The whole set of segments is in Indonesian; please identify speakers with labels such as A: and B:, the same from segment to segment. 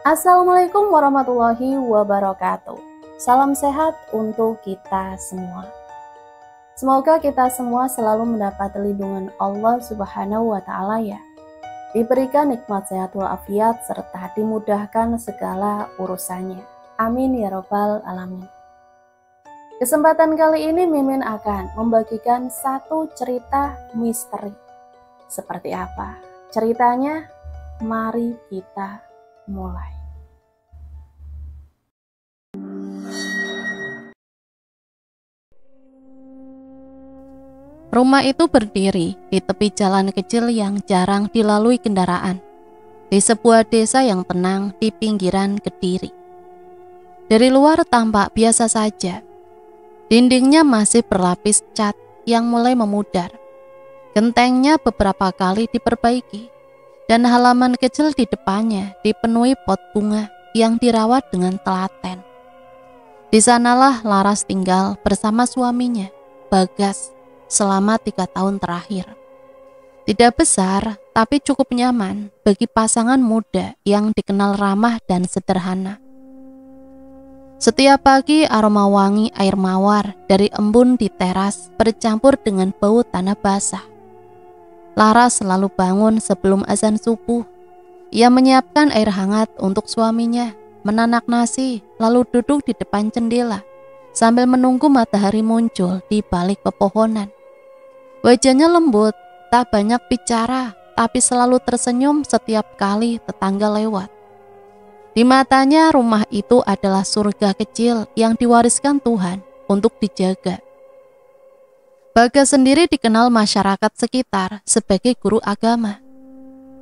A: Assalamualaikum warahmatullahi wabarakatuh. Salam sehat untuk kita semua. Semoga kita semua selalu mendapat lindungan Allah Subhanahu wa Ta'ala ya. Diberikan nikmat sehat walafiat serta dimudahkan segala urusannya. Amin ya Rabbal Alamin. Kesempatan kali ini Mimin akan membagikan satu cerita misteri. Seperti apa ceritanya? Mari kita mulai.
B: Rumah itu berdiri di tepi jalan kecil yang jarang dilalui kendaraan, di sebuah desa yang tenang di pinggiran Kediri. Dari luar tampak biasa saja. Dindingnya masih berlapis cat yang mulai memudar. Gentengnya beberapa kali diperbaiki, dan halaman kecil di depannya dipenuhi pot bunga yang dirawat dengan telaten. Di sanalah Laras tinggal bersama suaminya, Bagas, selama 3 tahun terakhir. Tidak besar, tapi cukup nyaman bagi pasangan muda yang dikenal ramah dan sederhana. Setiap pagi aroma wangi air mawar dari embun di teras bercampur dengan bau tanah basah. Laras selalu bangun sebelum azan subuh. Ia menyiapkan air hangat untuk suaminya, menanak nasi, lalu duduk di depan jendela sambil menunggu matahari muncul di balik pepohonan. Wajahnya lembut, tak banyak bicara, tapi selalu tersenyum setiap kali tetangga lewat. Di matanya rumah itu adalah surga kecil yang diwariskan Tuhan untuk dijaga. Bagas sendiri dikenal masyarakat sekitar sebagai guru agama.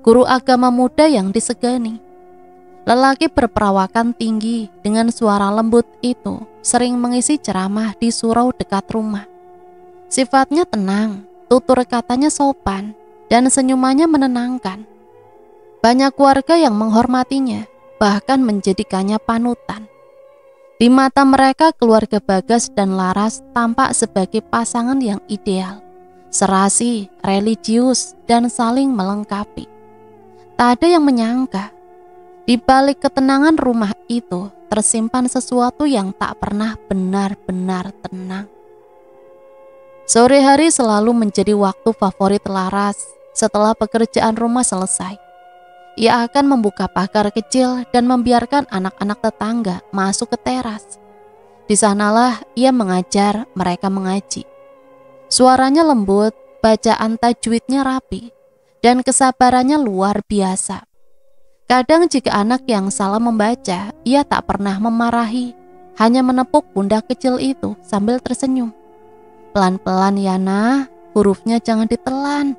B: Guru agama muda yang disegani. Lelaki berperawakan tinggi dengan suara lembut itu sering mengisi ceramah di surau dekat rumah. Sifatnya tenang, tutur katanya sopan, dan senyumannya menenangkan. Banyak warga yang menghormatinya, bahkan menjadikannya panutan. Di mata mereka, keluarga Bagas dan Laras tampak sebagai pasangan yang ideal, serasi, religius, dan saling melengkapi. Tak ada yang menyangka, di balik ketenangan rumah itu tersimpan sesuatu yang tak pernah benar-benar tenang. Sore hari selalu menjadi waktu favorit Laras setelah pekerjaan rumah selesai. Ia akan membuka pagar kecil dan membiarkan anak-anak tetangga masuk ke teras. Di sanalah ia mengajar mereka mengaji. Suaranya lembut, bacaan tajwidnya rapi, dan kesabarannya luar biasa. Kadang jika anak yang salah membaca, ia tak pernah memarahi, hanya menepuk pundak kecil itu sambil tersenyum. Pelan-pelan ya nah, hurufnya jangan ditelan.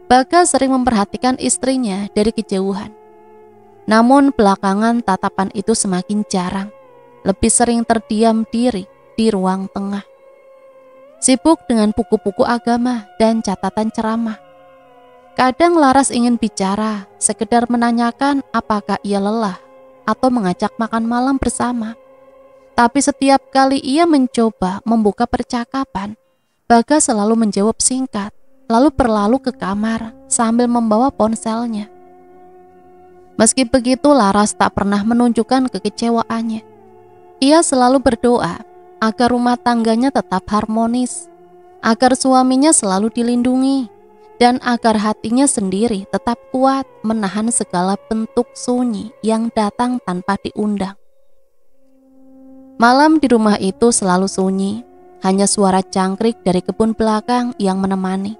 B: Bagas sering memperhatikan istrinya dari kejauhan. Namun belakangan tatapan itu semakin jarang, lebih sering terdiam diri di ruang tengah. Sibuk dengan buku-buku agama dan catatan ceramah. Kadang Laras ingin bicara, sekedar menanyakan apakah ia lelah atau mengajak makan malam bersama. Tapi setiap kali ia mencoba membuka percakapan, Bagas selalu menjawab singkat, lalu berlalu ke kamar sambil membawa ponselnya. Meski begitu, Laras tak pernah menunjukkan kekecewaannya. Ia selalu berdoa agar rumah tangganya tetap harmonis, agar suaminya selalu dilindungi, dan agar hatinya sendiri tetap kuat menahan segala bentuk sunyi yang datang tanpa diundang. Malam di rumah itu selalu sunyi, hanya suara cangkrik dari kebun belakang yang menemani.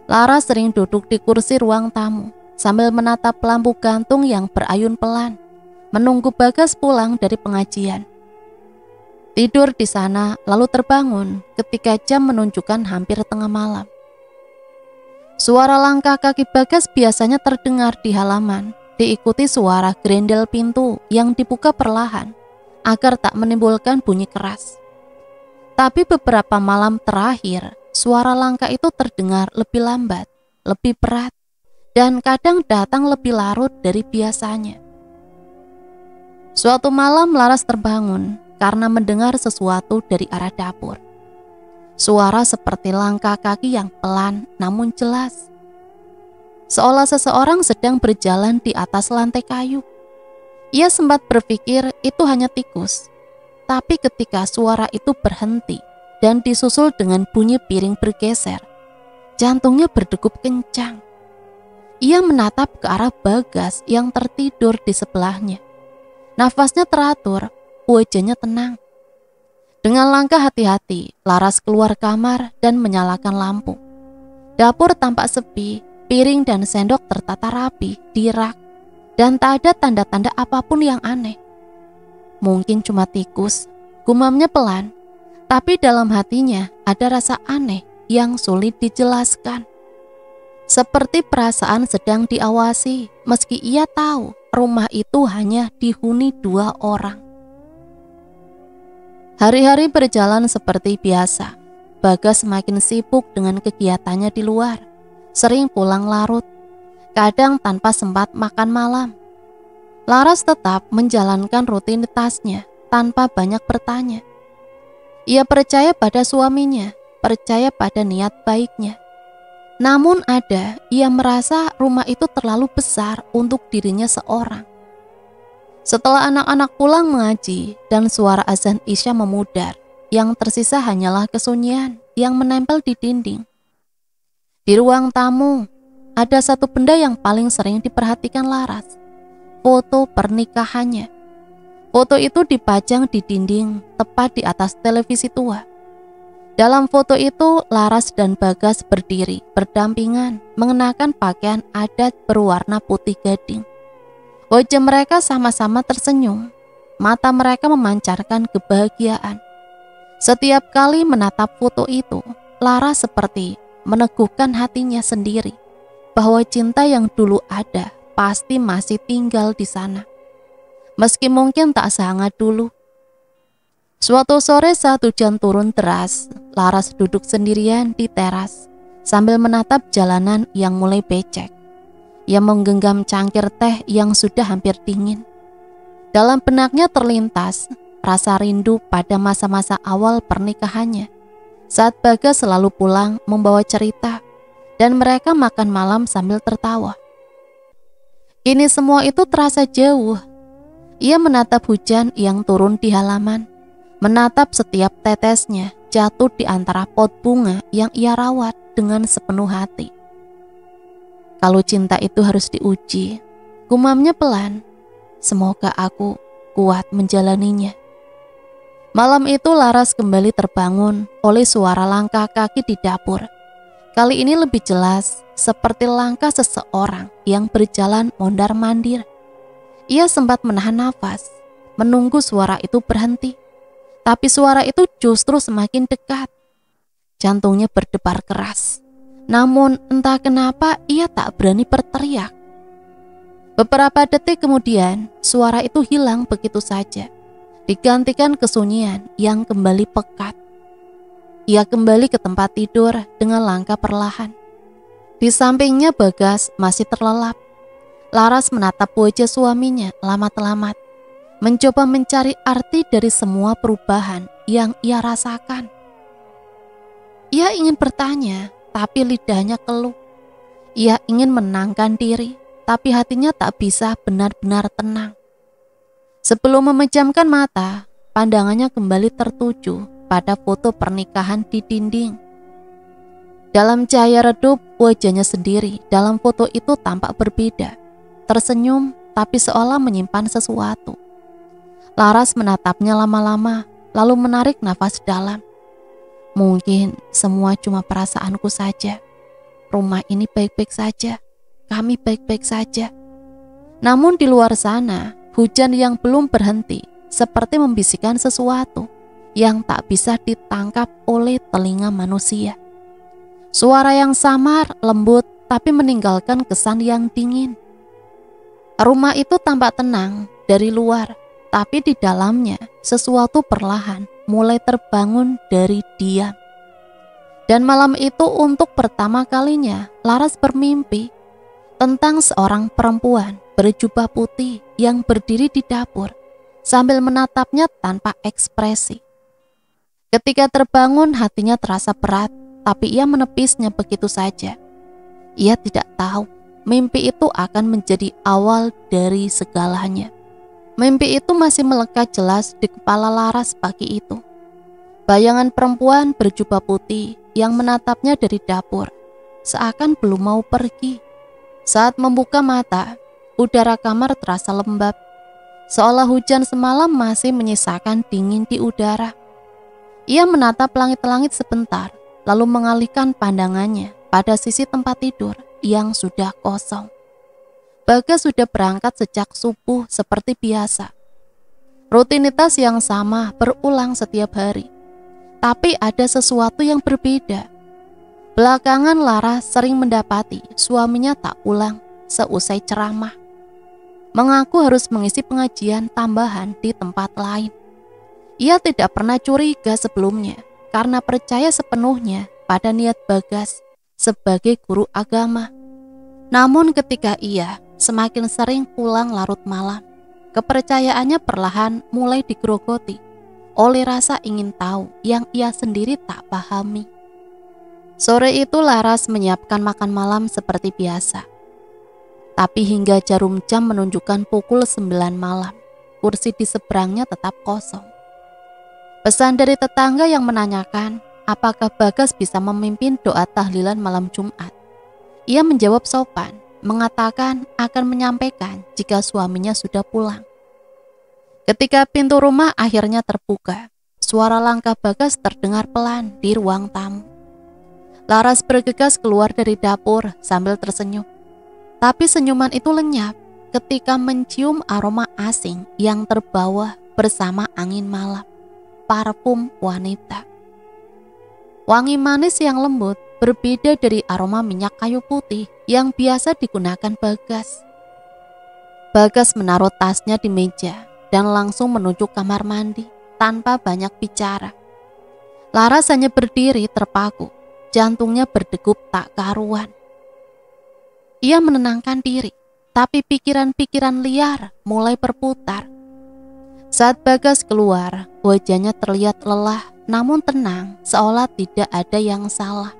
B: Laras sering duduk di kursi ruang tamu sambil menatap lampu gantung yang berayun pelan, menunggu Bagas pulang dari pengajian. Tidur di sana lalu terbangun ketika jam menunjukkan hampir tengah malam. Suara langkah kaki Bagas biasanya terdengar di halaman, diikuti suara grendel pintu yang dibuka perlahan agar tak menimbulkan bunyi keras. Tapi beberapa malam terakhir, suara langkah itu terdengar lebih lambat, lebih berat, dan kadang datang lebih larut dari biasanya. Suatu malam Laras terbangun karena mendengar sesuatu dari arah dapur. Suara seperti langkah kaki yang pelan namun jelas. seolah seseorang sedang berjalan di atas lantai kayu. Ia sempat berpikir itu hanya tikus. Tapi ketika suara itu berhenti dan disusul dengan bunyi piring bergeser, jantungnya berdegup kencang. Ia menatap ke arah Bagas yang tertidur di sebelahnya. Nafasnya teratur, wajahnya tenang. Dengan langkah hati-hati, Laras keluar kamar dan menyalakan lampu. Dapur tampak sepi, piring dan sendok tertata rapi di rak, dan tak ada tanda-tanda apapun yang aneh. Mungkin cuma tikus, gumamnya pelan, tapi dalam hatinya ada rasa aneh yang sulit dijelaskan. Seperti perasaan sedang diawasi, meski ia tahu rumah itu hanya dihuni 2 orang. Hari-hari berjalan seperti biasa. Bagas semakin sibuk dengan kegiatannya di luar, sering pulang larut, kadang tanpa sempat makan malam. Laras tetap menjalankan rutinitasnya tanpa banyak bertanya. Ia percaya pada suaminya, percaya pada niat baiknya. Namun ia merasa rumah itu terlalu besar untuk dirinya seorang. Setelah anak-anak pulang mengaji dan suara azan Isya memudar, yang tersisa hanyalah kesunyian yang menempel di dinding. Di ruang tamu, ada satu benda yang paling sering diperhatikan Laras, foto pernikahannya. Foto itu dipajang di dinding tepat di atas televisi tua. Dalam foto itu, Laras dan Bagas berdiri berdampingan mengenakan pakaian adat berwarna putih gading. Wajah mereka sama-sama tersenyum, mata mereka memancarkan kebahagiaan. Setiap kali menatap foto itu, Laras seperti meneguhkan hatinya sendiri bahwa cinta yang dulu ada pasti masih tinggal di sana. Meski mungkin tak sehangat dulu. Suatu sore saat hujan turun deras, Laras duduk sendirian di teras sambil menatap jalanan yang mulai becek. Ia menggenggam cangkir teh yang sudah hampir dingin. Dalam benaknya terlintas rasa rindu pada masa-masa awal pernikahannya, saat Bagas selalu pulang membawa cerita dan mereka makan malam sambil tertawa. Kini semua itu terasa jauh. Ia menatap hujan yang turun di halaman, menatap setiap tetesnya jatuh di antara pot bunga yang ia rawat dengan sepenuh hati. Kalau cinta itu harus diuji, gumamnya pelan, semoga aku kuat menjalaninya. Malam itu Laras kembali terbangun oleh suara langkah kaki di dapur. Kali ini lebih jelas, seperti langkah seseorang yang berjalan mondar-mandir. Ia sempat menahan nafas, menunggu suara itu berhenti. Tapi suara itu justru semakin dekat. Jantungnya berdebar keras. Namun entah kenapa ia tak berani berteriak. Beberapa detik kemudian, suara itu hilang begitu saja, digantikan kesunyian yang kembali pekat. Ia kembali ke tempat tidur dengan langkah perlahan. Di sampingnya Bagas masih terlelap. Laras menatap wajah suaminya lama-telamat, mencoba mencari arti dari semua perubahan yang ia rasakan. Ia ingin bertanya, tapi lidahnya keluh. Ia ingin menenangkan diri, tapi hatinya tak bisa benar-benar tenang. Sebelum memejamkan mata, pandangannya kembali tertuju pada foto pernikahan di dinding. Dalam cahaya redup, wajahnya sendiri dalam foto itu tampak berbeda, tersenyum tapi seolah menyimpan sesuatu. Laras menatapnya lama-lama, lalu menarik nafas dalam. Mungkin semua cuma perasaanku saja. Rumah ini baik-baik saja, kami baik-baik saja. Namun di luar sana, hujan yang belum berhenti seperti membisikkan sesuatu yang tak bisa ditangkap oleh telinga manusia. Suara yang samar, lembut, tapi meninggalkan kesan yang dingin. Rumah itu tampak tenang dari luar, tapi di dalamnya sesuatu perlahan mulai terbangun dari diam. Dan malam itu untuk pertama kalinya Laras bermimpi tentang seorang perempuan berjubah putih yang berdiri di dapur sambil menatapnya tanpa ekspresi. Ketika terbangun hatinya terasa berat, tapi ia menepisnya begitu saja. Ia tidak tahu mimpi itu akan menjadi awal dari segalanya. Mimpi itu masih melekat jelas di kepala Laras pagi itu. Bayangan perempuan berjubah putih yang menatapnya dari dapur, seakan belum mau pergi. Saat membuka mata, udara kamar terasa lembab, seolah hujan semalam masih menyisakan dingin di udara. Ia menatap langit-langit sebentar, lalu mengalihkan pandangannya pada sisi tempat tidur yang sudah kosong. Bagas sudah berangkat sejak subuh seperti biasa. Rutinitas yang sama berulang setiap hari. Tapi ada sesuatu yang berbeda. Belakangan Laras sering mendapati suaminya tak pulang seusai ceramah. Mengaku harus mengisi pengajian tambahan di tempat lain. Ia tidak pernah curiga sebelumnya karena percaya sepenuhnya pada niat Bagas sebagai guru agama. Namun ketika ia semakin sering pulang larut malam, kepercayaannya perlahan mulai digerogoti oleh rasa ingin tahu yang ia sendiri tak pahami. Sore itu Laras menyiapkan makan malam seperti biasa. Tapi hingga jarum jam menunjukkan pukul 9 malam, kursi di seberangnya tetap kosong. Pesan dari tetangga yang menanyakan apakah Bagas bisa memimpin doa tahlilan malam Jumat. Ia menjawab sopan, mengatakan akan menyampaikan jika suaminya sudah pulang. Ketika pintu rumah akhirnya terbuka, suara langkah Bagas terdengar pelan di ruang tamu. Laras bergegas keluar dari dapur sambil tersenyum. Tapi senyuman itu lenyap ketika mencium aroma asing yang terbawa bersama angin malam, parfum wanita. Wangi manis yang lembut berbeda dari aroma minyak kayu putih yang biasa digunakan Bagas. Bagas menaruh tasnya di meja dan langsung menuju kamar mandi tanpa banyak bicara. Laras hanya berdiri terpaku, jantungnya berdegup tak karuan. Ia menenangkan diri, tapi pikiran-pikiran liar mulai berputar. Saat Bagas keluar, wajahnya terlihat lelah namun tenang, seolah tidak ada yang salah.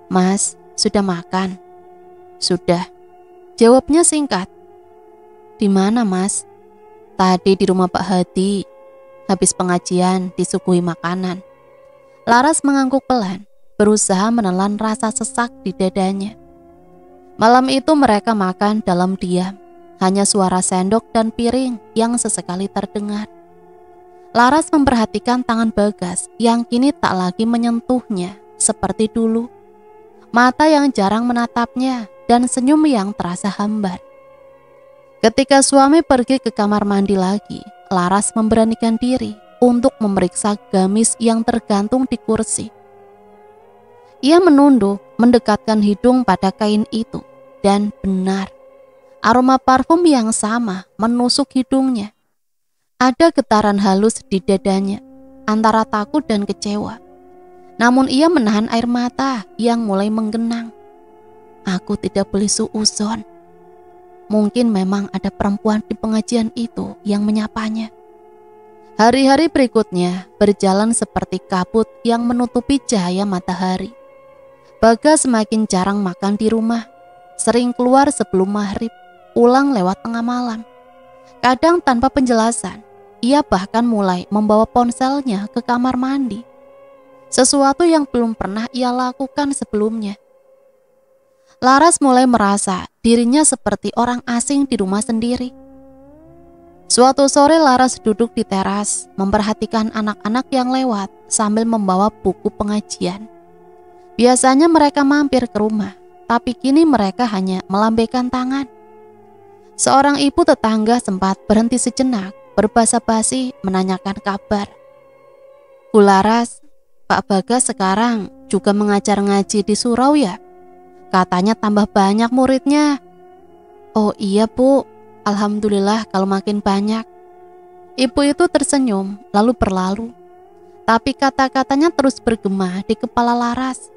B: "Mas, sudah makan?" "Sudah," jawabnya singkat. "Di mana, Mas?" "Tadi di rumah Pak Hadi. Habis pengajian disuguhi makanan." Laras mengangguk pelan, berusaha menelan rasa sesak di dadanya. Malam itu mereka makan dalam diam, hanya suara sendok dan piring yang sesekali terdengar. Laras memperhatikan tangan Bagas yang kini tak lagi menyentuhnya seperti dulu. Mata yang jarang menatapnya dan senyum yang terasa hambar. Ketika suami pergi ke kamar mandi lagi, Laras memberanikan diri untuk memeriksa gamis yang tergantung di kursi. Ia menunduk, mendekatkan hidung pada kain itu, dan benar, aroma parfum yang sama menusuk hidungnya. Ada getaran halus di dadanya, antara takut dan kecewa. Namun ia menahan air mata yang mulai menggenang. Aku tidak boleh suuzon. Mungkin memang ada perempuan di pengajian itu yang menyapanya. Hari-hari berikutnya berjalan seperti kabut yang menutupi cahaya matahari. Bagas semakin jarang makan di rumah, sering keluar sebelum maghrib, pulang lewat tengah malam. Kadang tanpa penjelasan, ia bahkan mulai membawa ponselnya ke kamar mandi. Sesuatu yang belum pernah ia lakukan sebelumnya. Laras mulai merasa dirinya seperti orang asing di rumah sendiri. Suatu sore Laras duduk di teras, memperhatikan anak-anak yang lewat sambil membawa buku pengajian. Biasanya mereka mampir ke rumah, tapi kini mereka hanya melambaikan tangan. Seorang ibu tetangga sempat berhenti sejenak, berbasa-basi menanyakan kabar. "Bu Laras, Pak Bagas sekarang juga mengajar ngaji di surau ya? Katanya tambah banyak muridnya." "Oh iya Bu, alhamdulillah kalau makin banyak." Ibu itu tersenyum lalu berlalu. Tapi kata-katanya terus bergema di kepala Laras.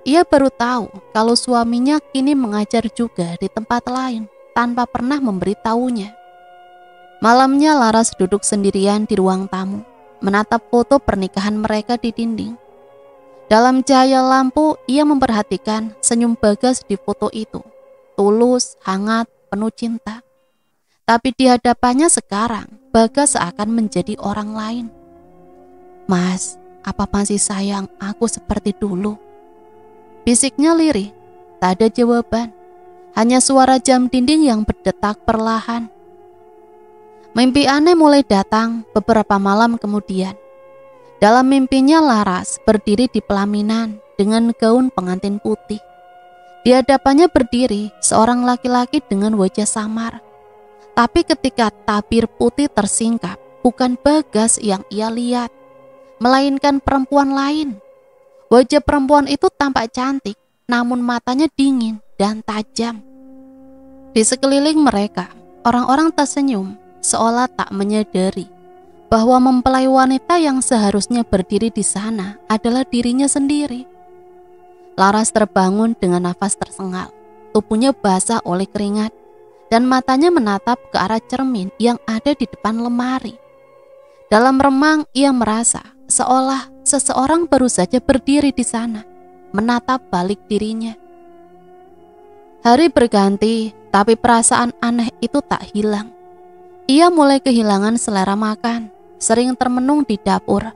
B: Ia baru tahu kalau suaminya kini mengajar juga di tempat lain tanpa pernah memberitahunya. Malamnya Laras duduk sendirian di ruang tamu, menatap foto pernikahan mereka di dinding. Dalam cahaya lampu, ia memperhatikan senyum Bagas di foto itu. Tulus, hangat, penuh cinta. Tapi di hadapannya sekarang, Bagas seakan menjadi orang lain. "Mas, apa masih sayang aku seperti dulu?" Bisiknya lirih, tak ada jawaban. Hanya suara jam dinding yang berdetak perlahan. Mimpi aneh mulai datang beberapa malam kemudian. Dalam mimpinya Laras berdiri di pelaminan dengan gaun pengantin putih. Di hadapannya berdiri seorang laki-laki dengan wajah samar. Tapi ketika tabir putih tersingkap, bukan Bagas yang ia lihat, melainkan perempuan lain. Wajah perempuan itu tampak cantik, namun matanya dingin dan tajam. Di sekeliling mereka, orang-orang tersenyum, seolah tak menyadari bahwa mempelai wanita yang seharusnya berdiri di sana adalah dirinya sendiri. Laras terbangun dengan nafas tersengal, tubuhnya basah oleh keringat, dan matanya menatap ke arah cermin yang ada di depan lemari. Dalam remang ia merasa seolah seseorang baru saja berdiri di sana, menatap balik dirinya. Hari berganti, tapi perasaan aneh itu tak hilang. Ia mulai kehilangan selera makan, sering termenung di dapur.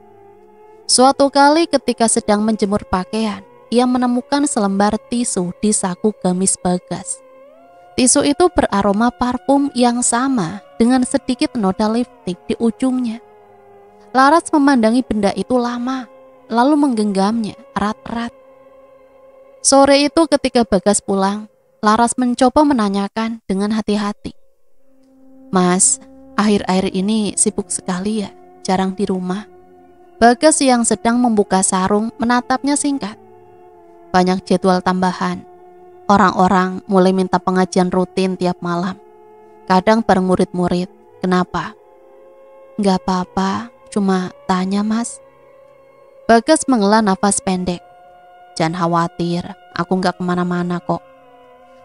B: Suatu kali ketika sedang menjemur pakaian, ia menemukan selembar tisu di saku gamis Bagas. Tisu itu beraroma parfum yang sama dengan sedikit noda lipstik di ujungnya. Laras memandangi benda itu lama, lalu menggenggamnya erat-erat. Sore itu ketika Bagas pulang, Laras mencoba menanyakan dengan hati-hati. "Mas, akhir-akhir ini sibuk sekali ya, jarang di rumah?" Bagas yang sedang membuka sarung menatapnya singkat. "Banyak jadwal tambahan. Orang-orang mulai minta pengajian rutin tiap malam. Kadang bareng murid-murid. Kenapa?" "Nggak apa-apa, cuma tanya Mas." Bagas menghela nafas pendek. "Jangan khawatir, aku nggak kemana-mana kok."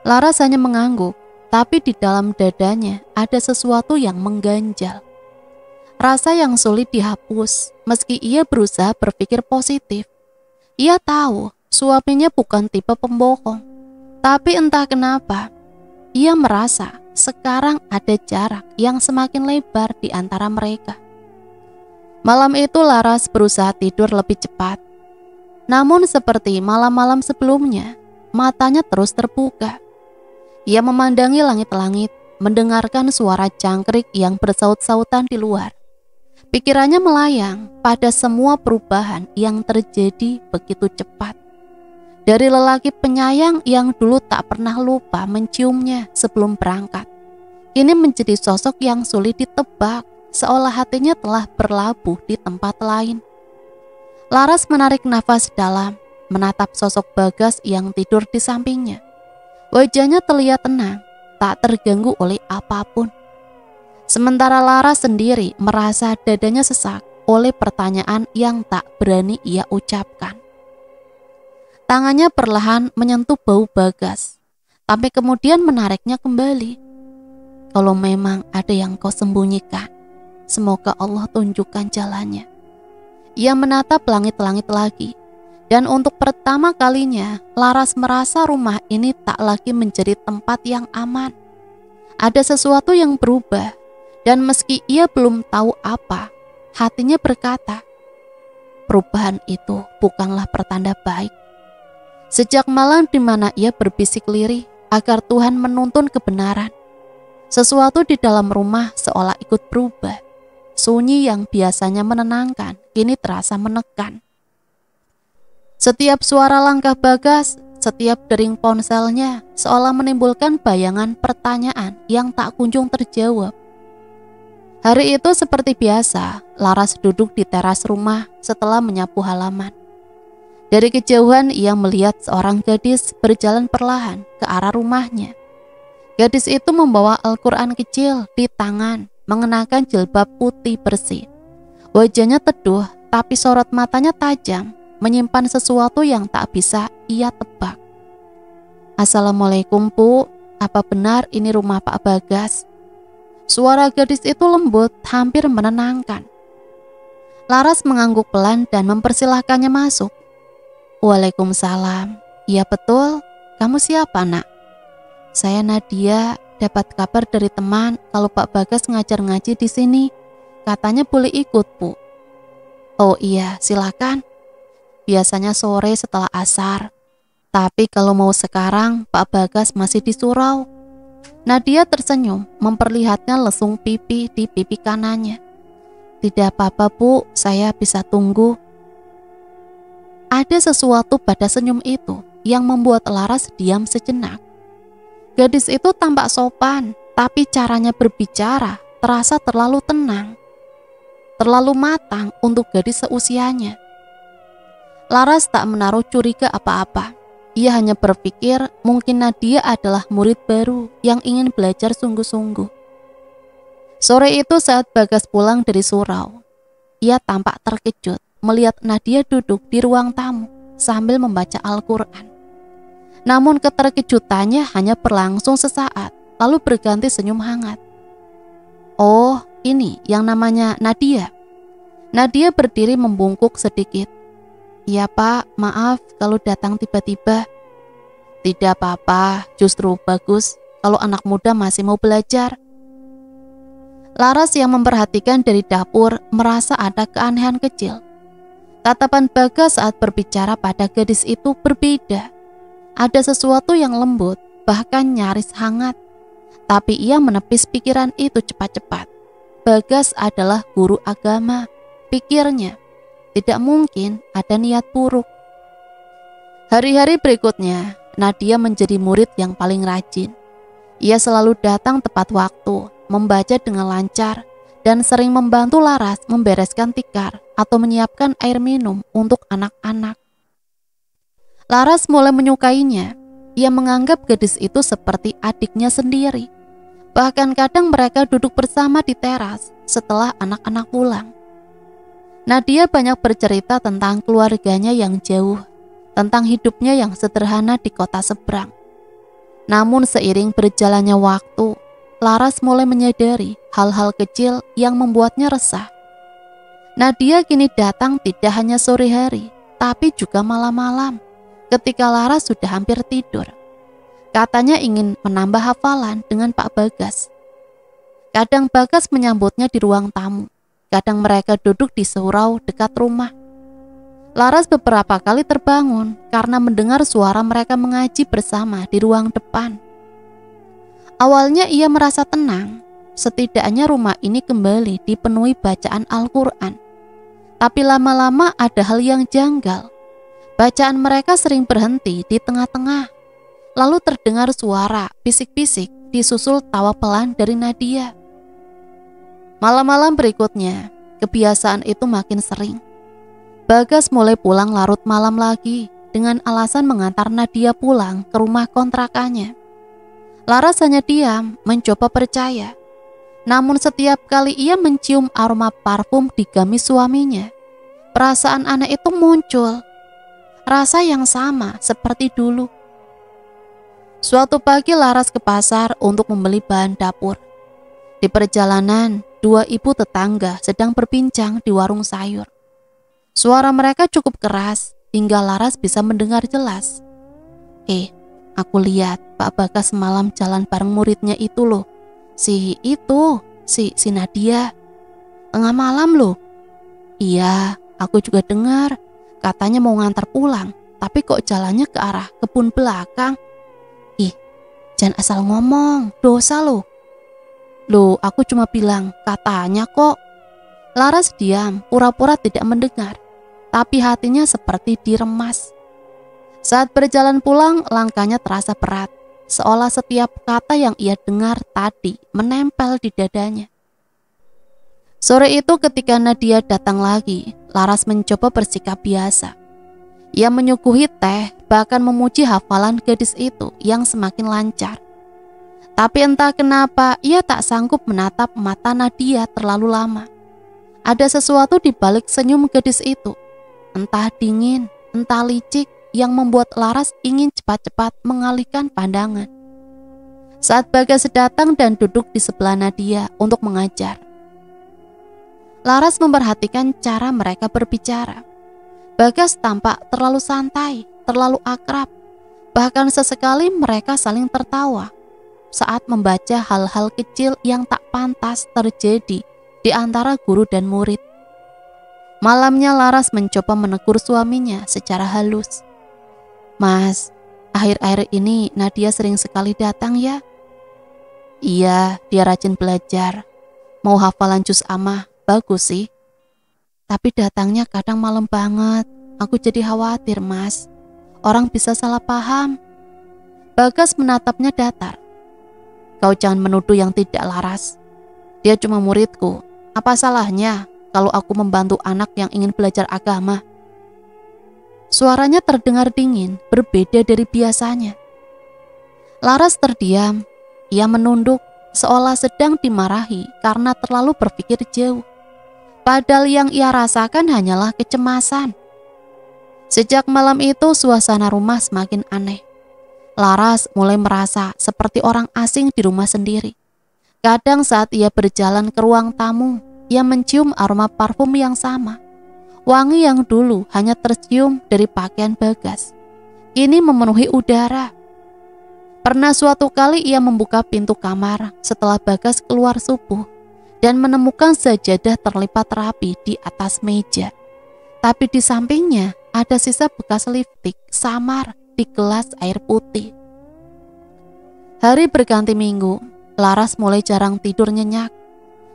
B: Laras hanya mengangguk, tapi di dalam dadanya ada sesuatu yang mengganjal. Rasa yang sulit dihapus, meski ia berusaha berpikir positif. Ia tahu suaminya bukan tipe pembohong. Tapi entah kenapa, ia merasa sekarang ada jarak yang semakin lebar di antara mereka. Malam itu Laras berusaha tidur lebih cepat. Namun seperti malam-malam sebelumnya, matanya terus terbuka. Ia memandangi langit-langit, mendengarkan suara jangkrik yang bersaut-sautan di luar. Pikirannya melayang pada semua perubahan yang terjadi begitu cepat. Dari lelaki penyayang yang dulu tak pernah lupa menciumnya sebelum berangkat, ini menjadi sosok yang sulit ditebak, seolah hatinya telah berlabuh di tempat lain. Laras menarik nafas dalam, menatap sosok Bagas yang tidur di sampingnya. Wajahnya terlihat tenang, tak terganggu oleh apapun. Sementara Laras sendiri merasa dadanya sesak oleh pertanyaan yang tak berani ia ucapkan. Tangannya perlahan menyentuh bau Bagas, tapi kemudian menariknya kembali. "Kalau memang ada yang kau sembunyikan, semoga Allah tunjukkan jalannya." Ia menatap langit-langit lagi, dan untuk pertama kalinya Laras merasa rumah ini tak lagi menjadi tempat yang aman. Ada sesuatu yang berubah, dan meski ia belum tahu apa, hatinya berkata, perubahan itu bukanlah pertanda baik. Sejak malam di mana ia berbisik lirih agar Tuhan menuntun kebenaran, sesuatu di dalam rumah seolah ikut berubah. Sunyi yang biasanya menenangkan, kini terasa menekan. Setiap suara langkah Bagas, setiap dering ponselnya, seolah menimbulkan bayangan pertanyaan yang tak kunjung terjawab. Hari itu seperti biasa, Laras duduk di teras rumah setelah menyapu halaman. Dari kejauhan ia melihat seorang gadis berjalan perlahan ke arah rumahnya. Gadis itu membawa Al-Quran kecil di tangan, mengenakan jilbab putih bersih. Wajahnya teduh, tapi sorot matanya tajam, menyimpan sesuatu yang tak bisa ia tebak. "Assalamualaikum, Bu. Apa benar ini rumah Pak Bagas?" Suara gadis itu lembut, hampir menenangkan. Laras mengangguk pelan dan mempersilahkannya masuk. "Waalaikumsalam. Iya betul. Kamu siapa, Nak?" "Saya Nadia, dapat kabar dari teman kalau Pak Bagas ngajar ngaji di sini. Katanya boleh ikut, Bu. Oh iya, silakan. Biasanya sore setelah asar. Tapi kalau mau sekarang, Pak Bagas masih di surau. Nadia tersenyum, memperlihatkan lesung pipi di pipi kanannya. Tidak apa-apa, Bu, saya bisa tunggu. Ada sesuatu pada senyum itu yang membuat Laras diam sejenak. Gadis itu tampak sopan, tapi caranya berbicara terasa terlalu tenang, terlalu matang untuk gadis seusianya. Laras tak menaruh curiga apa-apa. Ia hanya berpikir mungkin Nadia adalah murid baru yang ingin belajar sungguh-sungguh. Sore itu saat Bagas pulang dari surau, ia tampak terkejut melihat Nadia duduk di ruang tamu sambil membaca Al-Quran. Namun keterkejutannya hanya berlangsung sesaat, lalu berganti senyum hangat. Oh, ini yang namanya Nadia. Nadia berdiri membungkuk sedikit. Iya Pak, maaf kalau datang tiba-tiba. Tidak apa-apa, justru bagus kalau anak muda masih mau belajar. Laras yang memperhatikan dari dapur merasa ada keanehan kecil. Tatapan Bagas saat berbicara pada gadis itu berbeda. Ada sesuatu yang lembut, bahkan nyaris hangat. Tapi ia menepis pikiran itu cepat-cepat. Bagas adalah guru agama, pikirnya. Tidak mungkin ada niat buruk. Hari-hari berikutnya, Nadia menjadi murid yang paling rajin. Ia selalu datang tepat waktu, membaca dengan lancar, dan sering membantu Laras membereskan tikar atau menyiapkan air minum untuk anak-anak. Laras mulai menyukainya. Ia menganggap gadis itu seperti adiknya sendiri. Bahkan kadang mereka duduk bersama di teras setelah anak-anak pulang. Nadia banyak bercerita tentang keluarganya yang jauh, tentang hidupnya yang sederhana di kota seberang. Namun seiring berjalannya waktu, Laras mulai menyadari hal-hal kecil yang membuatnya resah. Nadia kini datang tidak hanya sore hari, tapi juga malam-malam, ketika Laras sudah hampir tidur. Katanya ingin menambah hafalan dengan Pak Bagas. Kadang Bagas menyambutnya di ruang tamu. Kadang mereka duduk di surau dekat rumah. Laras beberapa kali terbangun karena mendengar suara mereka mengaji bersama di ruang depan. Awalnya ia merasa tenang, setidaknya rumah ini kembali dipenuhi bacaan Al-Quran. Tapi lama-lama ada hal yang janggal. Bacaan mereka sering berhenti di tengah-tengah. Lalu terdengar suara bisik-bisik disusul tawa pelan dari Nadia. Malam-malam berikutnya, kebiasaan itu makin sering. Bagas mulai pulang larut malam lagi dengan alasan mengantar Nadia pulang ke rumah kontrakannya. Laras hanya diam, mencoba percaya. Namun setiap kali ia mencium aroma parfum di gamis suaminya, perasaan aneh itu muncul. Rasa yang sama seperti dulu. Suatu pagi Laras ke pasar untuk membeli bahan dapur. Di perjalanan, dua ibu tetangga sedang berbincang di warung sayur. Suara mereka cukup keras hingga Laras bisa mendengar jelas. Aku lihat Pak Bagas semalam jalan bareng muridnya itu loh. Si Nadia. Tengah malam loh. Iya, aku juga dengar. Katanya mau ngantar pulang, tapi kok jalannya ke arah kebun belakang. Jangan asal ngomong, dosa loh. Loh, aku cuma bilang, katanya kok. Laras diam, pura-pura tidak mendengar, tapi hatinya seperti diremas. Saat berjalan pulang, langkahnya terasa berat, seolah setiap kata yang ia dengar tadi menempel di dadanya. Sore itu ketika Nadia datang lagi, Laras mencoba bersikap biasa. Ia menyuguhi teh, bahkan memuji hafalan gadis itu yang semakin lancar. Tapi entah kenapa ia tak sanggup menatap mata Nadia terlalu lama. Ada sesuatu di balik senyum gadis itu, entah dingin, entah licik, yang membuat Laras ingin cepat-cepat mengalihkan pandangan. Saat Bagas datang dan duduk di sebelah Nadia untuk mengajar, Laras memperhatikan cara mereka berbicara. Bagas tampak terlalu santai, terlalu akrab. Bahkan sesekali mereka saling tertawa. saat membaca hal-hal kecil yang tak pantas terjadi di antara guru dan murid. Malamnya Laras mencoba menegur suaminya secara halus. "Mas, akhir-akhir ini Nadia sering sekali datang ya?" "Iya, dia rajin belajar. Mau hafalan juz amah, bagus sih. Tapi datangnya kadang malam banget. Aku jadi khawatir, Mas. Orang bisa salah paham." Bagas menatapnya datar. "Kau jangan menuduh yang tidak, Laras. Dia cuma muridku. Apa salahnya kalau aku membantu anak yang ingin belajar agama?" Suaranya terdengar dingin, berbeda dari biasanya. Laras terdiam. Ia menunduk, seolah sedang dimarahi karena terlalu berpikir jauh. Padahal yang ia rasakan hanyalah kecemasan. Sejak malam itu suasana rumah semakin aneh. Laras mulai merasa seperti orang asing di rumah sendiri. Kadang saat ia berjalan ke ruang tamu, ia mencium aroma parfum yang sama. Wangi yang dulu hanya tercium dari pakaian Bagas, kini memenuhi udara. Pernah suatu kali ia membuka pintu kamar setelah Bagas keluar subuh dan menemukan sajadah terlipat rapi di atas meja. Tapi di sampingnya ada sisa bekas lipstik samar di gelas air putih. Hari berganti minggu, Laras mulai jarang tidur nyenyak.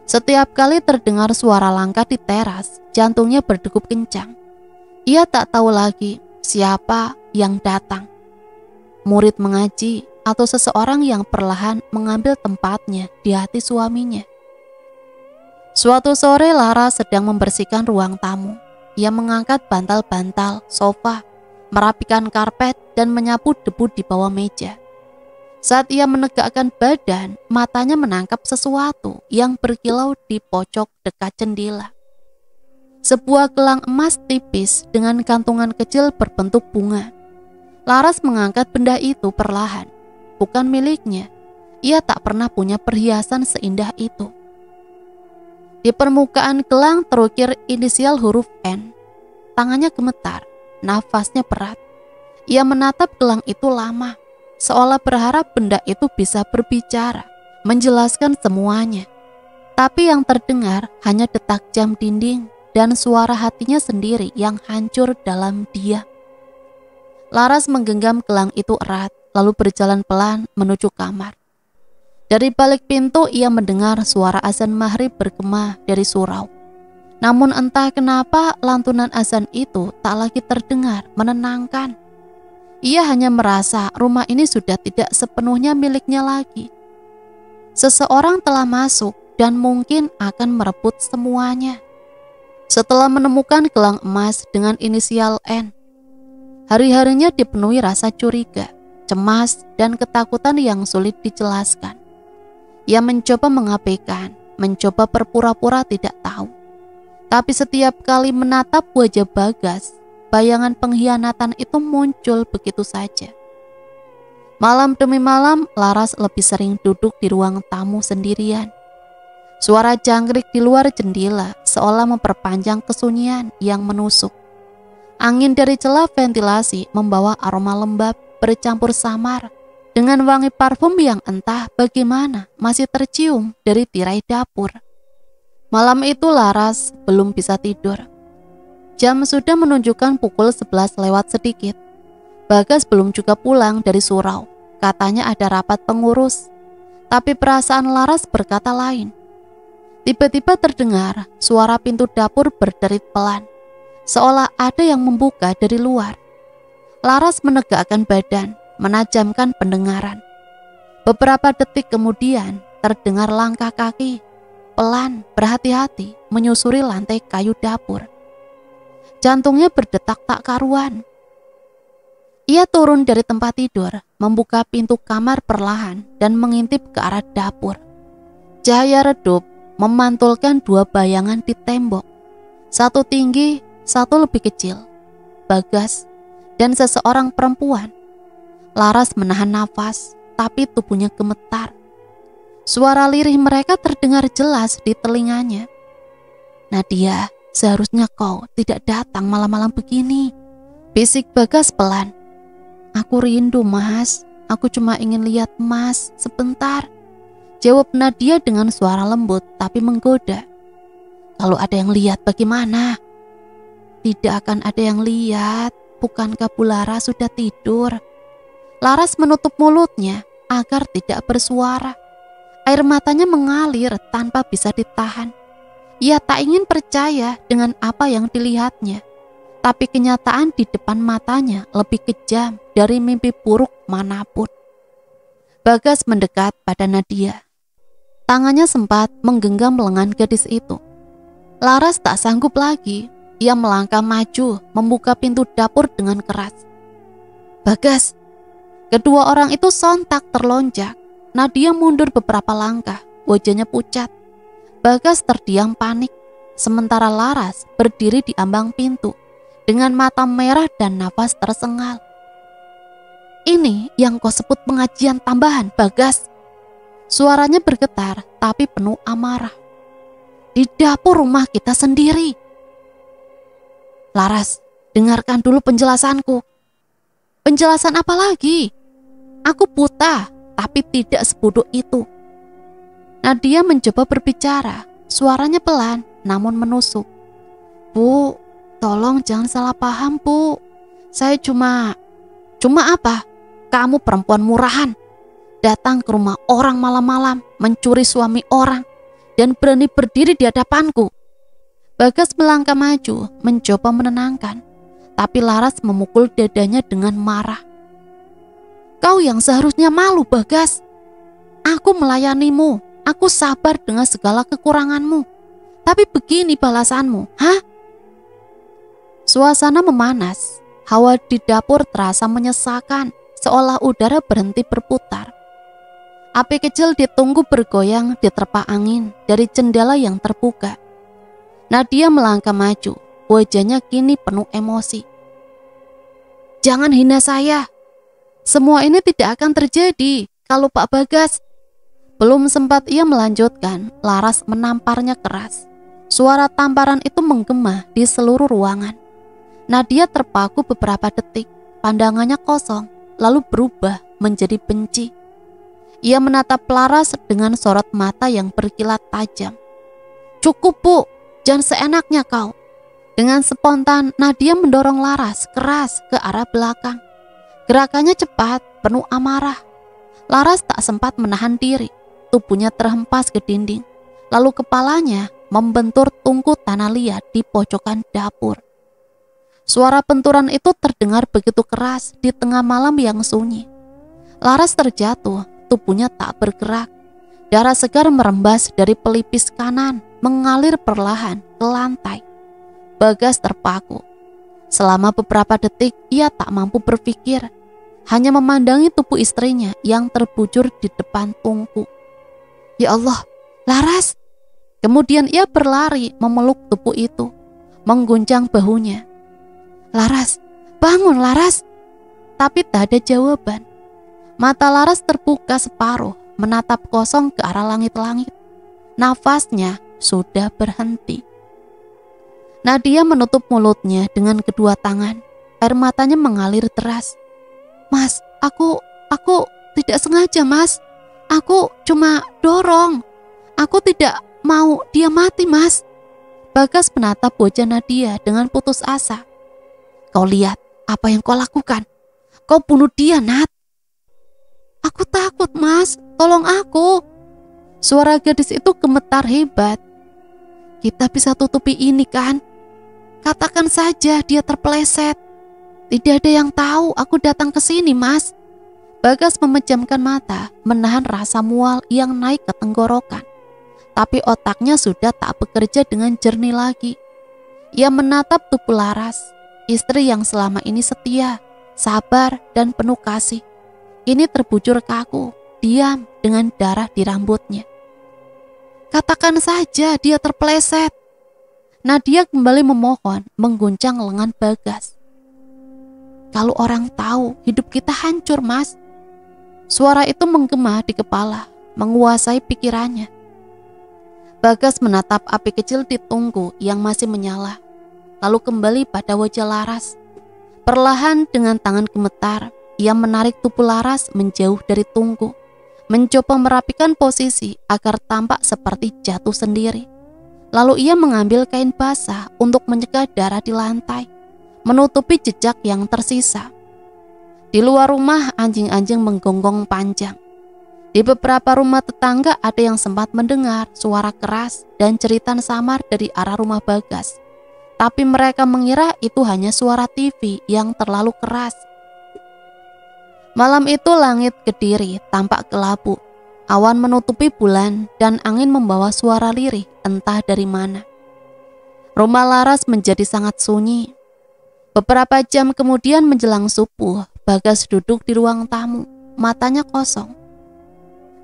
B: Setiap kali terdengar suara langkah di teras, jantungnya berdegup kencang. Ia tak tahu lagi siapa yang datang. Murid mengaji atau seseorang yang perlahan mengambil tempatnya di hati suaminya. Suatu sore Laras sedang membersihkan ruang tamu. Ia mengangkat bantal-bantal sofa, merapikan karpet dan menyapu debu di bawah meja. Saat ia menegakkan badan, matanya menangkap sesuatu yang berkilau di pojok dekat jendela. Sebuah gelang emas tipis dengan gantungan kecil berbentuk bunga. Laras mengangkat benda itu perlahan. Bukan miliknya. Ia tak pernah punya perhiasan seindah itu. Di permukaan gelang terukir inisial huruf N. Tangannya gemetar, nafasnya berat. Ia menatap gelang itu lama, seolah berharap benda itu bisa berbicara, menjelaskan semuanya. Tapi yang terdengar hanya detak jam dinding dan suara hatinya sendiri yang hancur dalam diam. Laras menggenggam gelang itu erat, lalu berjalan pelan menuju kamar. Dari balik pintu ia mendengar suara azan maghrib bergema dari surau. Namun entah kenapa lantunan azan itu tak lagi terdengar menenangkan. Ia hanya merasa rumah ini sudah tidak sepenuhnya miliknya lagi. Seseorang telah masuk dan mungkin akan merebut semuanya. Setelah menemukan gelang emas dengan inisial N, hari-harinya dipenuhi rasa curiga, cemas, dan ketakutan yang sulit dijelaskan. Ia mencoba mengabaikan, mencoba berpura-pura tidak tahu. Tapi setiap kali menatap wajah Bagas, bayangan pengkhianatan itu muncul begitu saja. Malam demi malam, Laras lebih sering duduk di ruang tamu sendirian. Suara jangkrik di luar jendela seolah memperpanjang kesunyian yang menusuk. Angin dari celah ventilasi membawa aroma lembab bercampur samar dengan wangi parfum yang entah bagaimana masih tercium dari tirai dapur. Malam itu Laras belum bisa tidur. Jam sudah menunjukkan pukul 11 lewat sedikit. Bagas belum juga pulang dari surau. Katanya ada rapat pengurus. Tapi perasaan Laras berkata lain. Tiba-tiba terdengar suara pintu dapur berderit pelan, seolah ada yang membuka dari luar. Laras menegakkan badan, menajamkan pendengaran. Beberapa detik kemudian terdengar langkah kaki, pelan, berhati-hati menyusuri lantai kayu dapur. Jantungnya berdetak tak karuan. Ia turun dari tempat tidur, membuka pintu kamar perlahan dan mengintip ke arah dapur. Cahaya redup memantulkan dua bayangan di tembok. Satu tinggi, satu lebih kecil. Bagas dan seseorang perempuan. Laras menahan nafas, tapi tubuhnya gemetar. Suara lirih mereka terdengar jelas di telinganya. "Nadia, seharusnya kau tidak datang malam-malam begini," bisik Bagas pelan. "Aku rindu, Mas. aku cuma ingin lihat Mas sebentar, jawab Nadia dengan suara lembut tapi menggoda. Kalau ada yang lihat bagaimana? Tidak akan ada yang lihat, bukankah Bu Laras sudah tidur? Laras menutup mulutnya agar tidak bersuara. Air matanya mengalir tanpa bisa ditahan. Ia tak ingin percaya dengan apa yang dilihatnya. Tapi kenyataan di depan matanya lebih kejam dari mimpi buruk manapun. Bagas mendekat pada Nadia. Tangannya sempat menggenggam lengan gadis itu. Laras tak sanggup lagi. Ia melangkah maju, membuka pintu dapur dengan keras. Bagas! Kedua orang itu sontak terlonjak. Nadia mundur beberapa langkah, wajahnya pucat. Bagas terdiam panik, sementara Laras berdiri di ambang pintu dengan mata merah dan nafas tersengal. Ini yang kau sebut pengajian tambahan, Bagas? Suaranya bergetar tapi penuh amarah. Di dapur rumah kita sendiri. Laras, dengarkan dulu penjelasanku. Penjelasan apa lagi? Aku buta, tapi tidak sebodoh itu. Nadia mencoba berbicara, suaranya pelan namun menusuk. Bu, tolong jangan salah paham, Bu. Saya cuma apa? Kamu perempuan murahan. Datang ke rumah orang malam-malam, mencuri suami orang, dan berani berdiri di hadapanku. Bagas melangkah maju, mencoba menenangkan, tapi Laras memukul dadanya dengan marah. Kau yang seharusnya malu, Bagas. Aku melayanimu, aku sabar dengan segala kekuranganmu. Tapi begini balasanmu, hah? Suasana memanas, hawa di dapur terasa menyesakan, seolah udara berhenti berputar. Api kecil ditunggu bergoyang di terpa angin dari jendela yang terbuka. Nadia melangkah maju, wajahnya kini penuh emosi. Jangan hina saya. Semua ini tidak akan terjadi kalau Pak Bagas. Belum sempat ia melanjutkan, Laras menamparnya keras. Suara tamparan itu menggema di seluruh ruangan. Nadia terpaku beberapa detik, pandangannya kosong, lalu berubah menjadi benci. Ia menatap Laras dengan sorot mata yang berkilat tajam. Cukup, Bu. Jangan seenaknya kau. Dengan spontan, Nadia mendorong Laras keras ke arah belakang. Gerakannya cepat, penuh amarah. Laras tak sempat menahan diri. Tubuhnya terhempas ke dinding. Lalu kepalanya membentur tungku tanah liat di pojokan dapur. Suara benturan itu terdengar begitu keras di tengah malam yang sunyi. Laras terjatuh, tubuhnya tak bergerak. Darah segar merembas dari pelipis kanan, mengalir perlahan ke lantai. Bagas terpaku. Selama beberapa detik ia tak mampu berpikir, hanya memandangi tubuh istrinya yang terbujur di depan tungku. Ya Allah, Laras! Kemudian ia berlari memeluk tubuh itu, mengguncang bahunya. Laras, bangun Laras! Tapi tak ada jawaban. Mata Laras terbuka separuh, menatap kosong ke arah langit-langit. Nafasnya sudah berhenti. Nadia menutup mulutnya dengan kedua tangan. Air matanya mengalir deras. Mas, aku tidak sengaja, Mas. Aku cuma dorong. Aku tidak mau dia mati, Mas. Bagas menatap wajah Nadia dengan putus asa. Kau lihat apa yang kau lakukan. Kau bunuh dia, Nat. Aku takut, Mas. Tolong aku. Suara gadis itu gemetar hebat. Kita bisa tutupi ini kan? Katakan saja dia terpeleset. Tidak ada yang tahu aku datang ke sini, Mas. Bagas memejamkan mata, menahan rasa mual yang naik ke tenggorokan. Tapi otaknya sudah tak bekerja dengan jernih lagi. Ia menatap tubuh Laras, istri yang selama ini setia, sabar, dan penuh kasih. Ini terbujur kaku, diam dengan darah di rambutnya. Katakan saja dia terpeleset. Nadia kembali memohon, mengguncang lengan Bagas. Kalau orang tahu, hidup kita hancur, Mas. Suara itu menggema di kepala, menguasai pikirannya. Bagas menatap api kecil di tungku yang masih menyala, lalu kembali pada wajah Laras. Perlahan dengan tangan gemetar, ia menarik tubuh Laras menjauh dari tungku, mencoba merapikan posisi agar tampak seperti jatuh sendiri. Lalu ia mengambil kain basah untuk menyeka darah di lantai, menutupi jejak yang tersisa. Di luar rumah, anjing-anjing menggonggong panjang. Di beberapa rumah tetangga ada yang sempat mendengar suara keras dan jeritan samar dari arah rumah Bagas. Tapi mereka mengira itu hanya suara TV yang terlalu keras. Malam itu langit Kediri tampak kelabu. Awan menutupi bulan dan angin membawa suara lirih entah dari mana. Rumah Laras menjadi sangat sunyi. Beberapa jam kemudian menjelang subuh, Bagas duduk di ruang tamu, matanya kosong.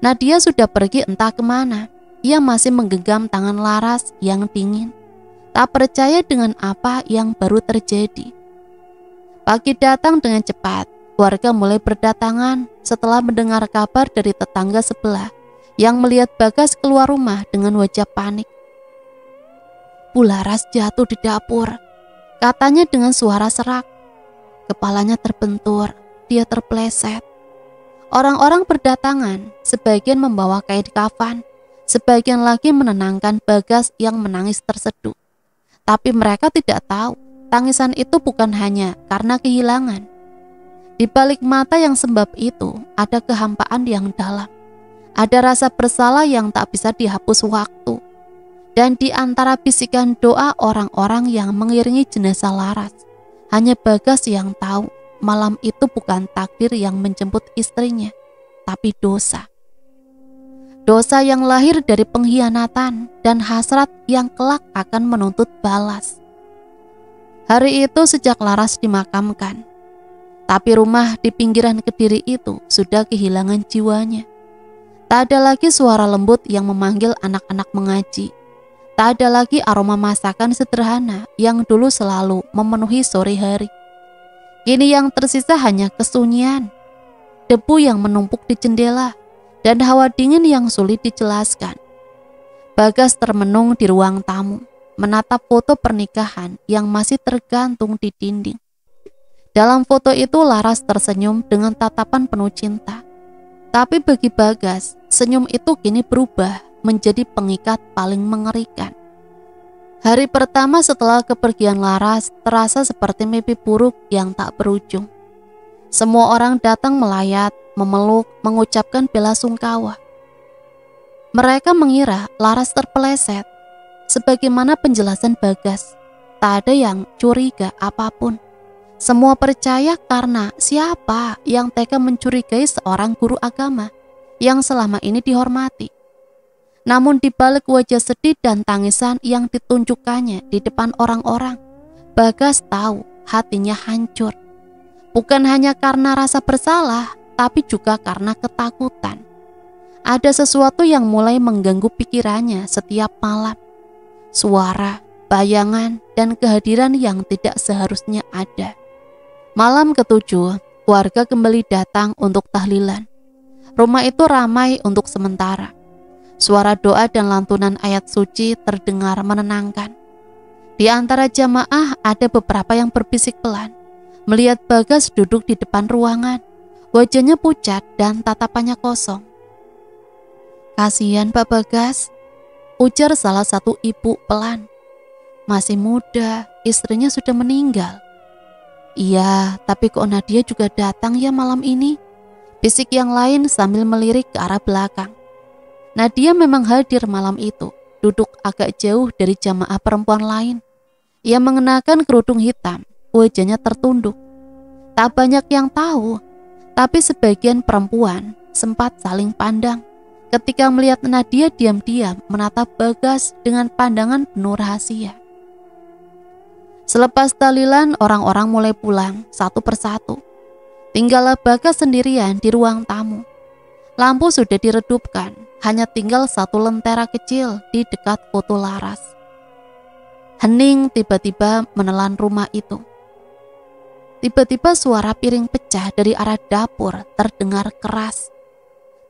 B: Nadia sudah pergi entah kemana. Ia masih menggenggam tangan Laras yang dingin, tak percaya dengan apa yang baru terjadi. Pagi datang dengan cepat. Warga mulai berdatangan setelah mendengar kabar dari tetangga sebelah yang melihat Bagas keluar rumah dengan wajah panik. Bu Laras jatuh di dapur, katanya dengan suara serak. Kepalanya terbentur, dia terpleset. Orang-orang berdatangan, sebagian membawa kain kafan, sebagian lagi menenangkan Bagas yang menangis terseduh. Tapi mereka tidak tahu, tangisan itu bukan hanya karena kehilangan. Di balik mata yang sembab itu, ada kehampaan yang dalam. Ada rasa bersalah yang tak bisa dihapus waktu. Dan di antara bisikan doa orang-orang yang mengiringi jenazah Laras, hanya Bagas yang tahu malam itu bukan takdir yang menjemput istrinya, tapi dosa. Dosa yang lahir dari pengkhianatan dan hasrat yang kelak akan menuntut balas. Hari itu sejak Laras dimakamkan, tapi rumah di pinggiran Kediri itu sudah kehilangan jiwanya. Tak ada lagi suara lembut yang memanggil anak-anak mengaji. Tak ada lagi aroma masakan sederhana yang dulu selalu memenuhi sore hari. Kini yang tersisa hanya kesunyian, debu yang menumpuk di jendela, dan hawa dingin yang sulit dijelaskan. Bagas termenung di ruang tamu, menatap foto pernikahan yang masih tergantung di dinding. Dalam foto itu Laras tersenyum dengan tatapan penuh cinta. Tapi bagi Bagas, senyum itu kini berubah menjadi pengikat paling mengerikan. Hari pertama setelah kepergian Laras terasa seperti mimpi buruk yang tak berujung. Semua orang datang melayat, memeluk, mengucapkan bela sungkawa. Mereka mengira Laras terpeleset. Sebagaimana penjelasan Bagas, tak ada yang curiga apapun. Semua percaya karena siapa yang tega mencurigai seorang guru agama yang selama ini dihormati. Namun di balik wajah sedih dan tangisan yang ditunjukkannya di depan orang-orang, Bagas tahu hatinya hancur. Bukan hanya karena rasa bersalah, tapi juga karena ketakutan. Ada sesuatu yang mulai mengganggu pikirannya setiap malam. Suara, bayangan, dan kehadiran yang tidak seharusnya ada. Malam ketujuh, warga kembali datang untuk tahlilan. Rumah itu ramai untuk sementara. Suara doa dan lantunan ayat suci terdengar menenangkan. Di antara jamaah ada beberapa yang berbisik pelan. Melihat Bagas duduk di depan ruangan, wajahnya pucat dan tatapannya kosong. "Kasihan Pak Bagas," ujar salah satu ibu pelan. "Masih muda, istrinya sudah meninggal." "Iya, tapi kok Nadia juga datang ya malam ini?" bisik yang lain sambil melirik ke arah belakang. Nadia memang hadir malam itu, duduk agak jauh dari jamaah perempuan lain. Ia mengenakan kerudung hitam, wajahnya tertunduk. Tak banyak yang tahu, tapi sebagian perempuan sempat saling pandang ketika melihat Nadia diam-diam menatap Bagas dengan pandangan penuh rahasia. Selepas tahlilan, orang-orang mulai pulang satu persatu. Tinggallah Bagas sendirian di ruang tamu. Lampu sudah diredupkan, hanya tinggal satu lentera kecil di dekat foto Laras. Hening tiba-tiba menelan rumah itu. Tiba-tiba suara piring pecah dari arah dapur terdengar keras.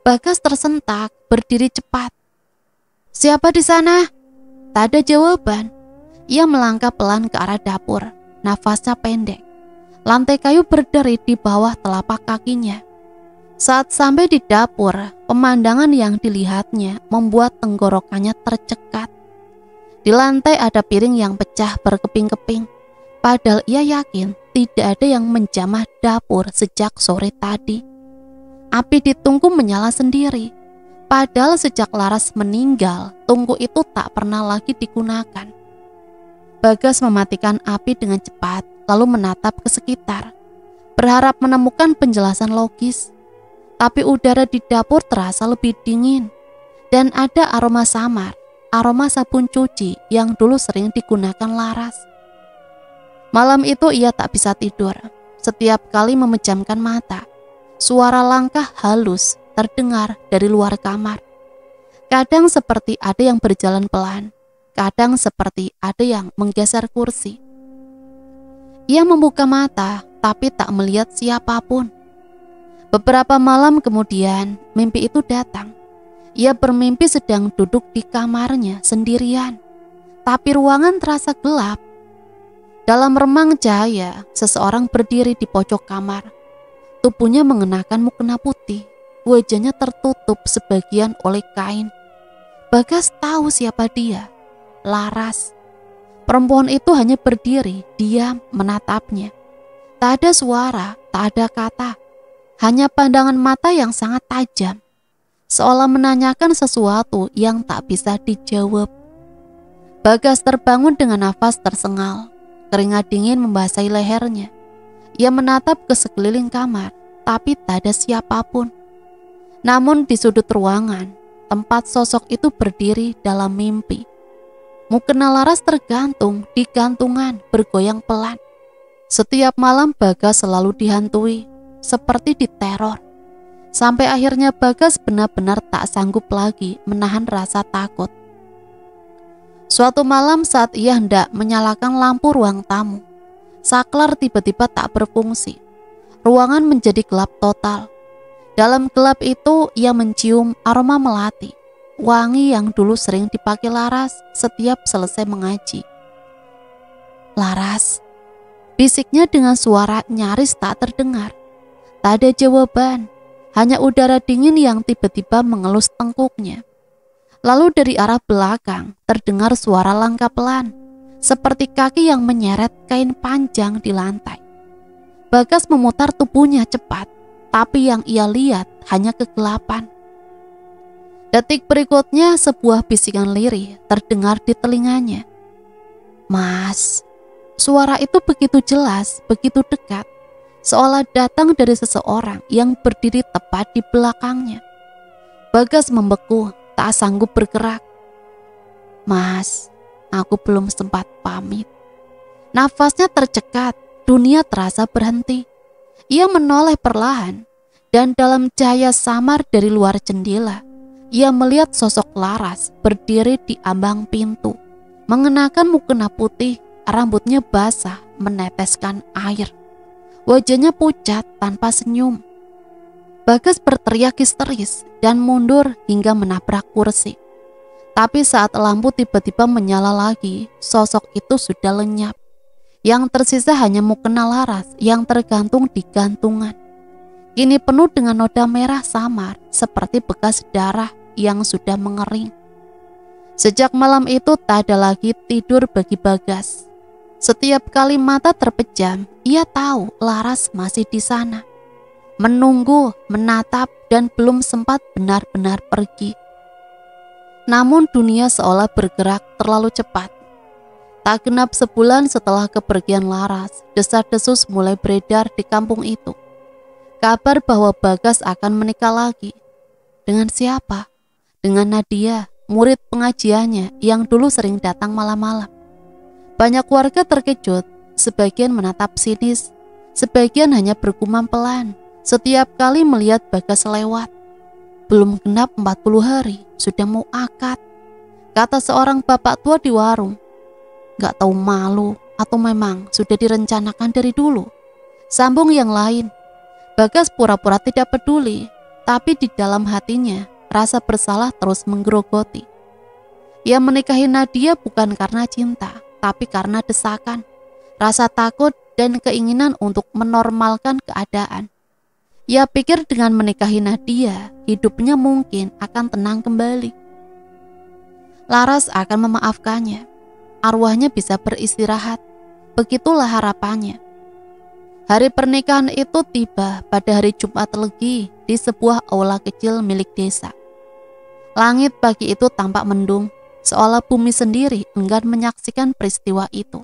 B: Bagas tersentak, berdiri cepat. "Siapa di sana?" Tak ada jawaban. Ia melangkah pelan ke arah dapur, nafasnya pendek. Lantai kayu berderi di bawah telapak kakinya. Saat sampai di dapur, pemandangan yang dilihatnya membuat tenggorokannya tercekat. Di lantai ada piring yang pecah berkeping-keping, padahal ia yakin tidak ada yang menjamah dapur sejak sore tadi. Api di tungku menyala sendiri, padahal sejak Laras meninggal, tungku itu tak pernah lagi digunakan. Bagas mematikan api dengan cepat, lalu menatap ke sekitar, berharap menemukan penjelasan logis. Tapi udara di dapur terasa lebih dingin, dan ada aroma samar, aroma sabun cuci yang dulu sering digunakan Laras. Malam itu ia tak bisa tidur. Setiap kali memejamkan mata, suara langkah halus terdengar dari luar kamar. Kadang seperti ada yang berjalan pelan, kadang seperti ada yang menggeser kursi. Ia membuka mata, tapi tak melihat siapapun. Beberapa malam kemudian, mimpi itu datang. Ia bermimpi sedang duduk di kamarnya sendirian, tapi ruangan terasa gelap. Dalam remang cahaya, seseorang berdiri di pojok kamar. Tubuhnya mengenakan mukena putih, wajahnya tertutup sebagian oleh kain. Bagas tahu siapa dia, Laras. Perempuan itu hanya berdiri, diam menatapnya. Tak ada suara, tak ada kata. Hanya pandangan mata yang sangat tajam, seolah menanyakan sesuatu yang tak bisa dijawab. Bagas terbangun dengan nafas tersengal, keringat dingin membasahi lehernya. Ia menatap ke sekeliling kamar, tapi tak ada siapapun. Namun di sudut ruangan, tempat sosok itu berdiri dalam mimpi. Mukena Laras tergantung di gantungan, bergoyang pelan. Setiap malam Bagas selalu dihantui, seperti diteror. Sampai akhirnya Bagas benar-benar tak sanggup lagi menahan rasa takut. Suatu malam saat ia hendak menyalakan lampu ruang tamu, saklar tiba-tiba tak berfungsi. Ruangan menjadi gelap total. Dalam gelap itu ia mencium aroma melati, wangi yang dulu sering dipakai Laras setiap selesai mengaji. "Laras," bisiknya dengan suara nyaris tak terdengar. Tak ada jawaban, hanya udara dingin yang tiba-tiba mengelus tengkuknya. Lalu dari arah belakang terdengar suara langkah pelan, seperti kaki yang menyeret kain panjang di lantai. Bagas memutar tubuhnya cepat, tapi yang ia lihat hanya kegelapan. Detik berikutnya sebuah bisikan lirih terdengar di telinganya. "Mas." Suara itu begitu jelas, begitu dekat, seolah datang dari seseorang yang berdiri tepat di belakangnya. Bagas membeku, tak sanggup bergerak. "Mas, aku belum sempat pamit." Nafasnya tercekat, dunia terasa berhenti. Ia menoleh perlahan, dan dalam cahaya samar dari luar jendela, ia melihat sosok Laras berdiri di ambang pintu, mengenakan mukena putih, rambutnya basah meneteskan air. Wajahnya pucat tanpa senyum. Bagas berteriak histeris dan mundur hingga menabrak kursi. Tapi saat lampu tiba-tiba menyala lagi, sosok itu sudah lenyap. Yang tersisa hanya mukena Laras yang tergantung di gantungan. Kini penuh dengan noda merah samar seperti bekas darah yang sudah mengering. Sejak malam itu tak ada lagi tidur bagi Bagas. Setiap kali mata terpejam, ia tahu Laras masih di sana, menunggu, menatap, dan belum sempat benar-benar pergi. Namun dunia seolah bergerak terlalu cepat. Tak genap sebulan setelah kepergian Laras, desas-desus mulai beredar di kampung itu. Kabar bahwa Bagas akan menikah lagi. Dengan siapa? Dengan Nadia, murid pengajiannya yang dulu sering datang malam-malam. Banyak warga terkejut, sebagian menatap sinis, sebagian hanya bergumam pelan setiap kali melihat Bagas lewat. Belum genap 40 hari, sudah mau akad, kata seorang bapak tua di warung. Gak tahu malu atau memang sudah direncanakan dari dulu, sambung yang lain. Bagas pura-pura tidak peduli, tapi di dalam hatinya rasa bersalah terus menggerogoti. Ia menikahi Nadia bukan karena cinta, tapi karena desakan, rasa takut, dan keinginan untuk menormalkan keadaan. Ia pikir dengan menikahi Nadia, hidupnya mungkin akan tenang kembali. Laras akan memaafkannya, arwahnya bisa beristirahat. Begitulah harapannya. Hari pernikahan itu tiba pada hari Jumat Legi di sebuah aula kecil milik desa. Langit pagi itu tampak mendung, seolah bumi sendiri enggan menyaksikan peristiwa itu.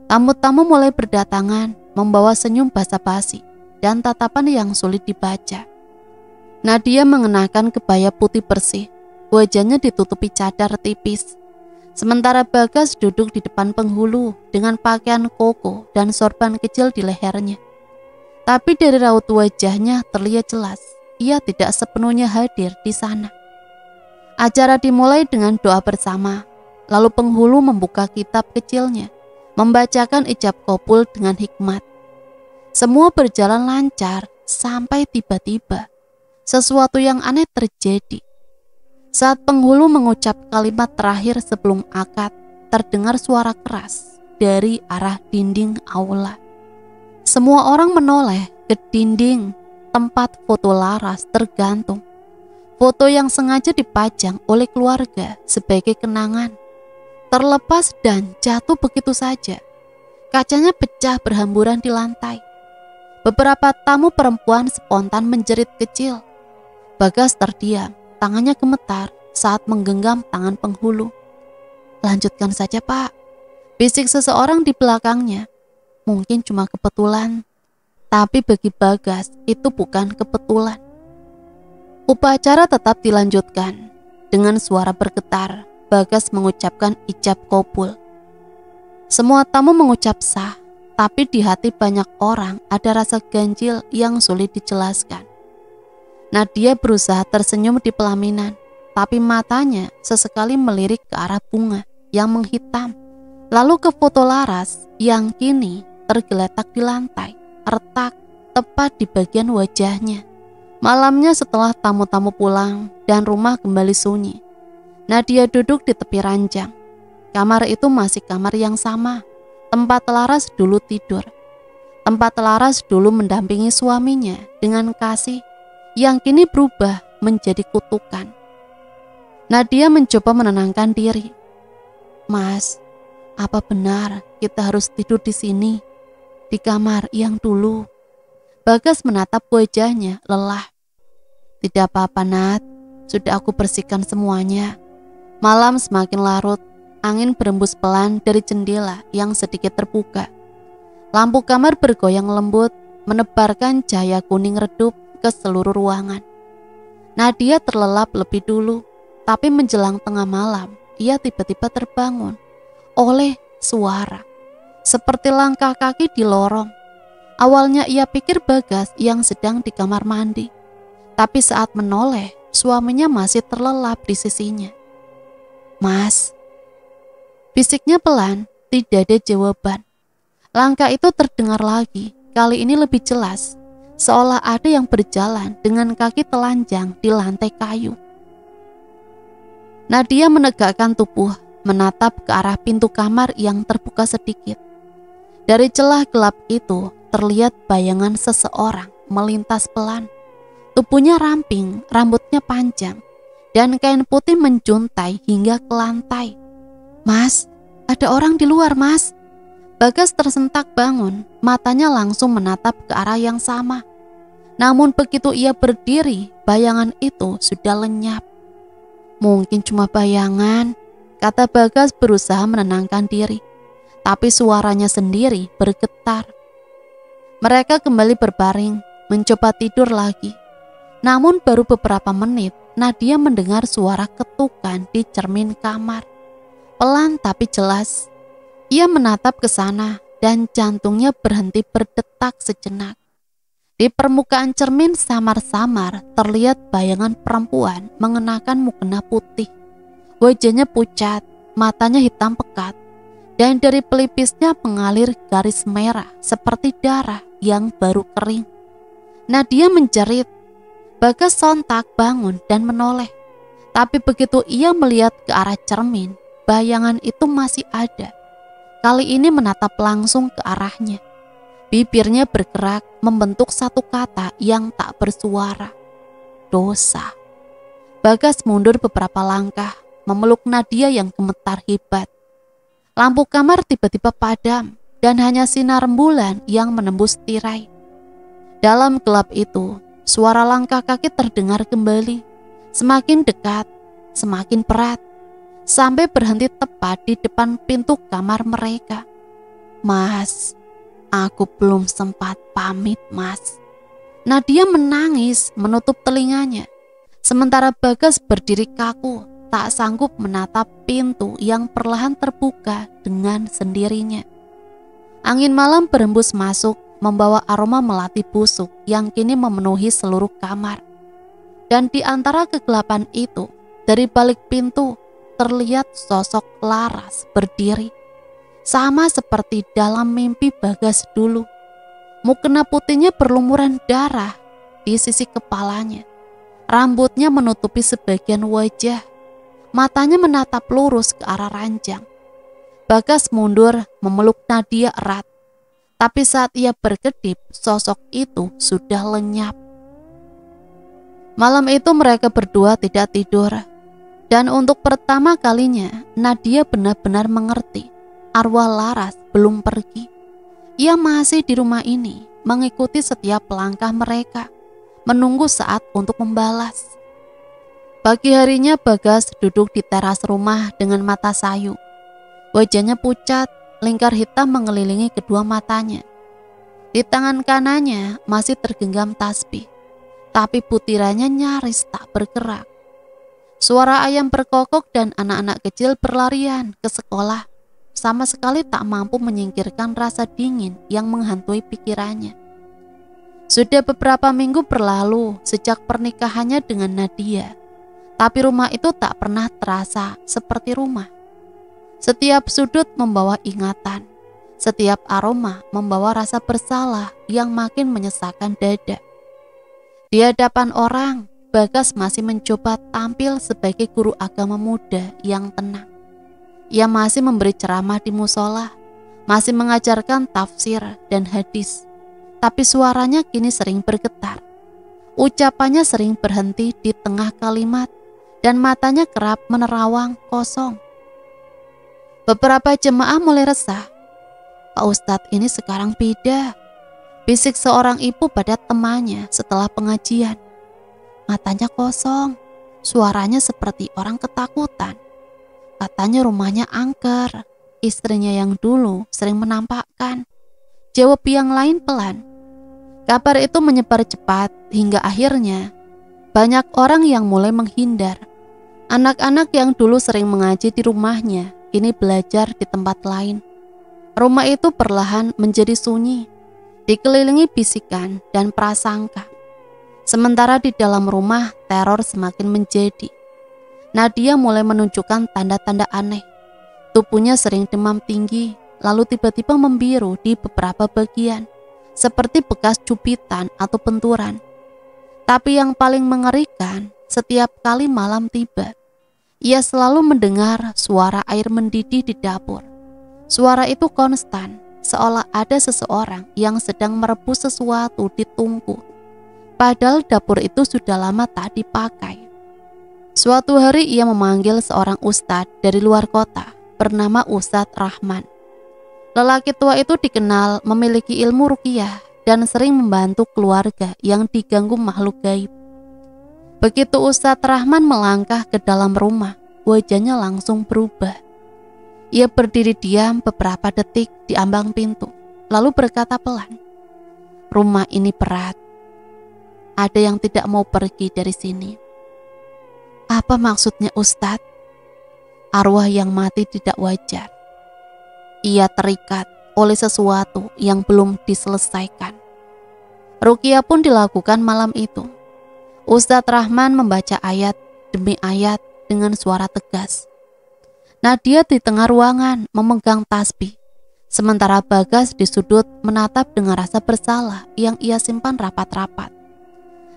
B: Tamu-tamu mulai berdatangan, membawa senyum basa-basi dan tatapan yang sulit dibaca. Nadia mengenakan kebaya putih bersih, wajahnya ditutupi cadar tipis. Sementara Bagas duduk di depan penghulu dengan pakaian koko dan sorban kecil di lehernya. Tapi dari raut wajahnya terlihat jelas, ia tidak sepenuhnya hadir di sana. Acara dimulai dengan doa bersama, lalu penghulu membuka kitab kecilnya, membacakan ijab qabul dengan hikmat. Semua berjalan lancar sampai tiba-tiba sesuatu yang aneh terjadi. Saat penghulu mengucap kalimat terakhir sebelum akad, terdengar suara keras dari arah dinding aula. Semua orang menoleh ke dinding tempat foto Laras tergantung. Foto yang sengaja dipajang oleh keluarga sebagai kenangan. Terlepas dan jatuh begitu saja. Kacanya pecah berhamburan di lantai. Beberapa tamu perempuan spontan menjerit kecil. Bagas terdiam, tangannya gemetar saat menggenggam tangan penghulu. "Lanjutkan saja, Pak," bisik seseorang di belakangnya. Mungkin cuma kebetulan, tapi bagi Bagas itu bukan kebetulan. Upacara tetap dilanjutkan. Dengan suara bergetar, Bagas mengucapkan ijab qabul. Semua tamu mengucap sah. Tapi di hati banyak orang ada rasa ganjil yang sulit dijelaskan. Nadia berusaha tersenyum di pelaminan, tapi matanya sesekali melirik ke arah bunga yang menghitam, lalu ke foto Laras yang kini tergeletak di lantai, retak tepat di bagian wajahnya. Malamnya setelah tamu-tamu pulang dan rumah kembali sunyi, Nadia duduk di tepi ranjang. Kamar itu masih kamar yang sama, tempat Laras dulu tidur. Tempat Laras dulu mendampingi suaminya dengan kasih yang kini berubah menjadi kutukan. Nadia mencoba menenangkan diri. "Mas, apa benar kita harus tidur di sini? Di kamar yang dulu?" Bagas menatap wajahnya lelah. "Tidak apa-apa, Nat. Sudah aku bersihkan semuanya." Malam semakin larut. Angin berembus pelan dari jendela yang sedikit terbuka. Lampu kamar bergoyang lembut, menebarkan cahaya kuning redup ke seluruh ruangan. Nadia terlelap lebih dulu, tapi menjelang tengah malam, ia tiba-tiba terbangun oleh suara. Seperti langkah kaki di lorong. Awalnya ia pikir Bagas yang sedang di kamar mandi. Tapi saat menoleh, suaminya masih terlelap di sisinya. "Mas," bisiknya pelan, tidak ada jawaban. Langkah itu terdengar lagi, kali ini lebih jelas, seolah ada yang berjalan dengan kaki telanjang di lantai kayu. Nadia menegakkan tubuh, menatap ke arah pintu kamar yang terbuka sedikit. Dari celah gelap itu, terlihat bayangan seseorang melintas pelan. Tubuhnya ramping, rambutnya panjang, dan kain putih menjuntai hingga ke lantai. "Mas, ada orang di luar, Mas." Bagas tersentak bangun, matanya langsung menatap ke arah yang sama. Namun begitu ia berdiri, bayangan itu sudah lenyap. "Mungkin cuma bayangan," kata Bagas berusaha menenangkan diri. Tapi suaranya sendiri bergetar. Mereka kembali berbaring, mencoba tidur lagi. Namun baru beberapa menit, Nadia mendengar suara ketukan di cermin kamar. Pelan tapi jelas. Ia menatap ke sana dan jantungnya berhenti berdetak sejenak. Di permukaan cermin samar-samar terlihat bayangan perempuan mengenakan mukena putih. Wajahnya pucat, matanya hitam pekat, dan dari pelipisnya mengalir garis merah seperti darah yang baru kering. Nadia menjerit. Bagas sontak bangun dan menoleh. Tapi begitu ia melihat ke arah cermin, bayangan itu masih ada. Kali ini menatap langsung ke arahnya. Bibirnya bergerak membentuk satu kata yang tak bersuara. Dosa. Bagas mundur beberapa langkah, memeluk Nadia yang gemetar hebat. Lampu kamar tiba-tiba padam dan hanya sinar rembulan yang menembus tirai. Dalam gelap itu, suara langkah kaki terdengar kembali, semakin dekat, semakin berat, sampai berhenti tepat di depan pintu kamar mereka. Mas, aku belum sempat pamit, Mas. Nadia menangis menutup telinganya, sementara Bagas berdiri kaku, tak sanggup menatap pintu yang perlahan terbuka dengan sendirinya. Angin malam berembus masuk, membawa aroma melati busuk yang kini memenuhi seluruh kamar. Dan di antara kegelapan itu, dari balik pintu, terlihat sosok Laras berdiri. Sama seperti dalam mimpi Bagas dulu. Mukena putihnya berlumuran darah di sisi kepalanya. Rambutnya menutupi sebagian wajah. Matanya menatap lurus ke arah ranjang. Bagas mundur memeluk Nadia erat. Tapi saat ia berkedip, sosok itu sudah lenyap. Malam itu mereka berdua tidak tidur. Dan untuk pertama kalinya, Nadia benar-benar mengerti arwah Laras belum pergi. Ia masih di rumah ini, mengikuti setiap langkah mereka, menunggu saat untuk membalas. Pagi harinya Bagas duduk di teras rumah dengan mata sayu. Wajahnya pucat, lingkar hitam mengelilingi kedua matanya. Di tangan kanannya masih tergenggam tasbih, tapi butirannya nyaris tak bergerak. Suara ayam berkokok dan anak-anak kecil berlarian ke sekolah sama sekali tak mampu menyingkirkan rasa dingin yang menghantui pikirannya. Sudah beberapa minggu berlalu sejak pernikahannya dengan Nadia, tapi rumah itu tak pernah terasa seperti rumah. Setiap sudut membawa ingatan, setiap aroma membawa rasa bersalah yang makin menyesakkan dada. Di hadapan orang, Bagas masih mencoba tampil sebagai guru agama muda yang tenang. Ia masih memberi ceramah di musola, masih mengajarkan tafsir dan hadis, tapi suaranya kini sering bergetar. Ucapannya sering berhenti di tengah kalimat dan matanya kerap menerawang kosong. Beberapa jemaah mulai resah. Pak Ustadz ini sekarang beda, bisik seorang ibu pada temannya setelah pengajian. Matanya kosong, suaranya seperti orang ketakutan. Katanya rumahnya angker, istrinya yang dulu sering menampakkan. Jawab yang lain pelan. Kabar itu menyebar cepat hingga akhirnya banyak orang yang mulai menghindar. Anak-anak yang dulu sering mengaji di rumahnya kini belajar di tempat lain. Rumah itu perlahan menjadi sunyi, dikelilingi bisikan dan prasangka. Sementara di dalam rumah teror semakin menjadi. Nadia mulai menunjukkan tanda-tanda aneh. Tubuhnya sering demam tinggi, lalu tiba-tiba membiru di beberapa bagian, seperti bekas cubitan atau benturan. Tapi yang paling mengerikan, setiap kali malam tiba, ia selalu mendengar suara air mendidih di dapur. Suara itu konstan, seolah ada seseorang yang sedang merebus sesuatu di tungku. Padahal dapur itu sudah lama tak dipakai. Suatu hari ia memanggil seorang ustadz dari luar kota bernama Ustadz Rahman. Lelaki tua itu dikenal memiliki ilmu ruqyah dan sering membantu keluarga yang diganggu makhluk gaib. Begitu Ustadz Rahman melangkah ke dalam rumah, wajahnya langsung berubah. Ia berdiri diam beberapa detik di ambang pintu, lalu berkata pelan, "Rumah ini berat. Ada yang tidak mau pergi dari sini." "Apa maksudnya Ustadz?" "Arwah yang mati tidak wajar. Ia terikat oleh sesuatu yang belum diselesaikan." Ruqyah pun dilakukan malam itu. Ustadz Rahman membaca ayat demi ayat dengan suara tegas. Nadia di tengah ruangan memegang tasbih, sementara Bagas di sudut menatap dengan rasa bersalah yang ia simpan rapat-rapat.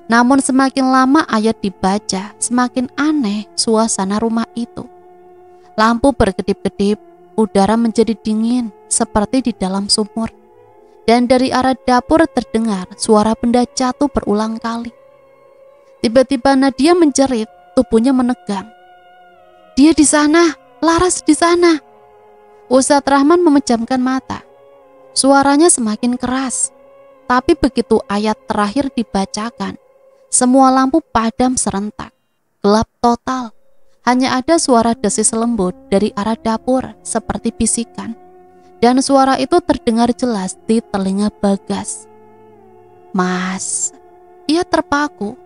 B: Namun semakin lama ayat dibaca, semakin aneh suasana rumah itu. Lampu berkedip-kedip, udara menjadi dingin seperti di dalam sumur. Dan dari arah dapur terdengar suara benda jatuh berulang kali. Tiba-tiba Nadia menjerit, tubuhnya menegang. Dia di sana, Laras di sana. Ustadz Rahman memejamkan mata. Suaranya semakin keras. Tapi begitu ayat terakhir dibacakan, semua lampu padam serentak. Gelap total. Hanya ada suara desis lembut dari arah dapur seperti bisikan. Dan suara itu terdengar jelas di telinga Bagas. Mas, ia terpaku.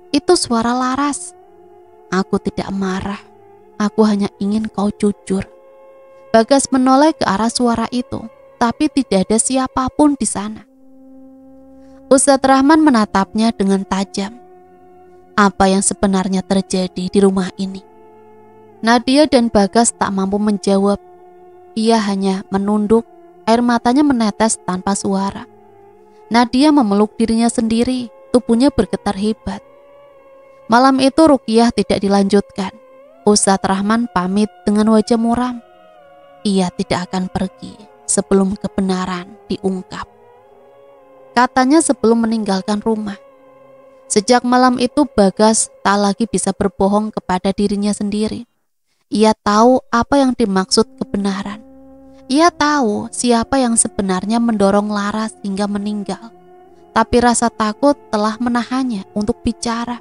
B: Itu suara Laras. Aku tidak marah. Aku hanya ingin kau jujur. Bagas menoleh ke arah suara itu, tapi tidak ada siapapun di sana. Ustadz Rahman menatapnya dengan tajam. Apa yang sebenarnya terjadi di rumah ini? Nadia dan Bagas tak mampu menjawab. Ia hanya menunduk, air matanya menetes tanpa suara. Nadia memeluk dirinya sendiri, tubuhnya bergetar hebat. Malam itu ruqyah tidak dilanjutkan. Ustadz Rahman pamit dengan wajah muram. Ia tidak akan pergi sebelum kebenaran diungkap. Katanya sebelum meninggalkan rumah. Sejak malam itu Bagas tak lagi bisa berbohong kepada dirinya sendiri. Ia tahu apa yang dimaksud kebenaran. Ia tahu siapa yang sebenarnya mendorong Laras hingga meninggal. Tapi rasa takut telah menahannya untuk bicara.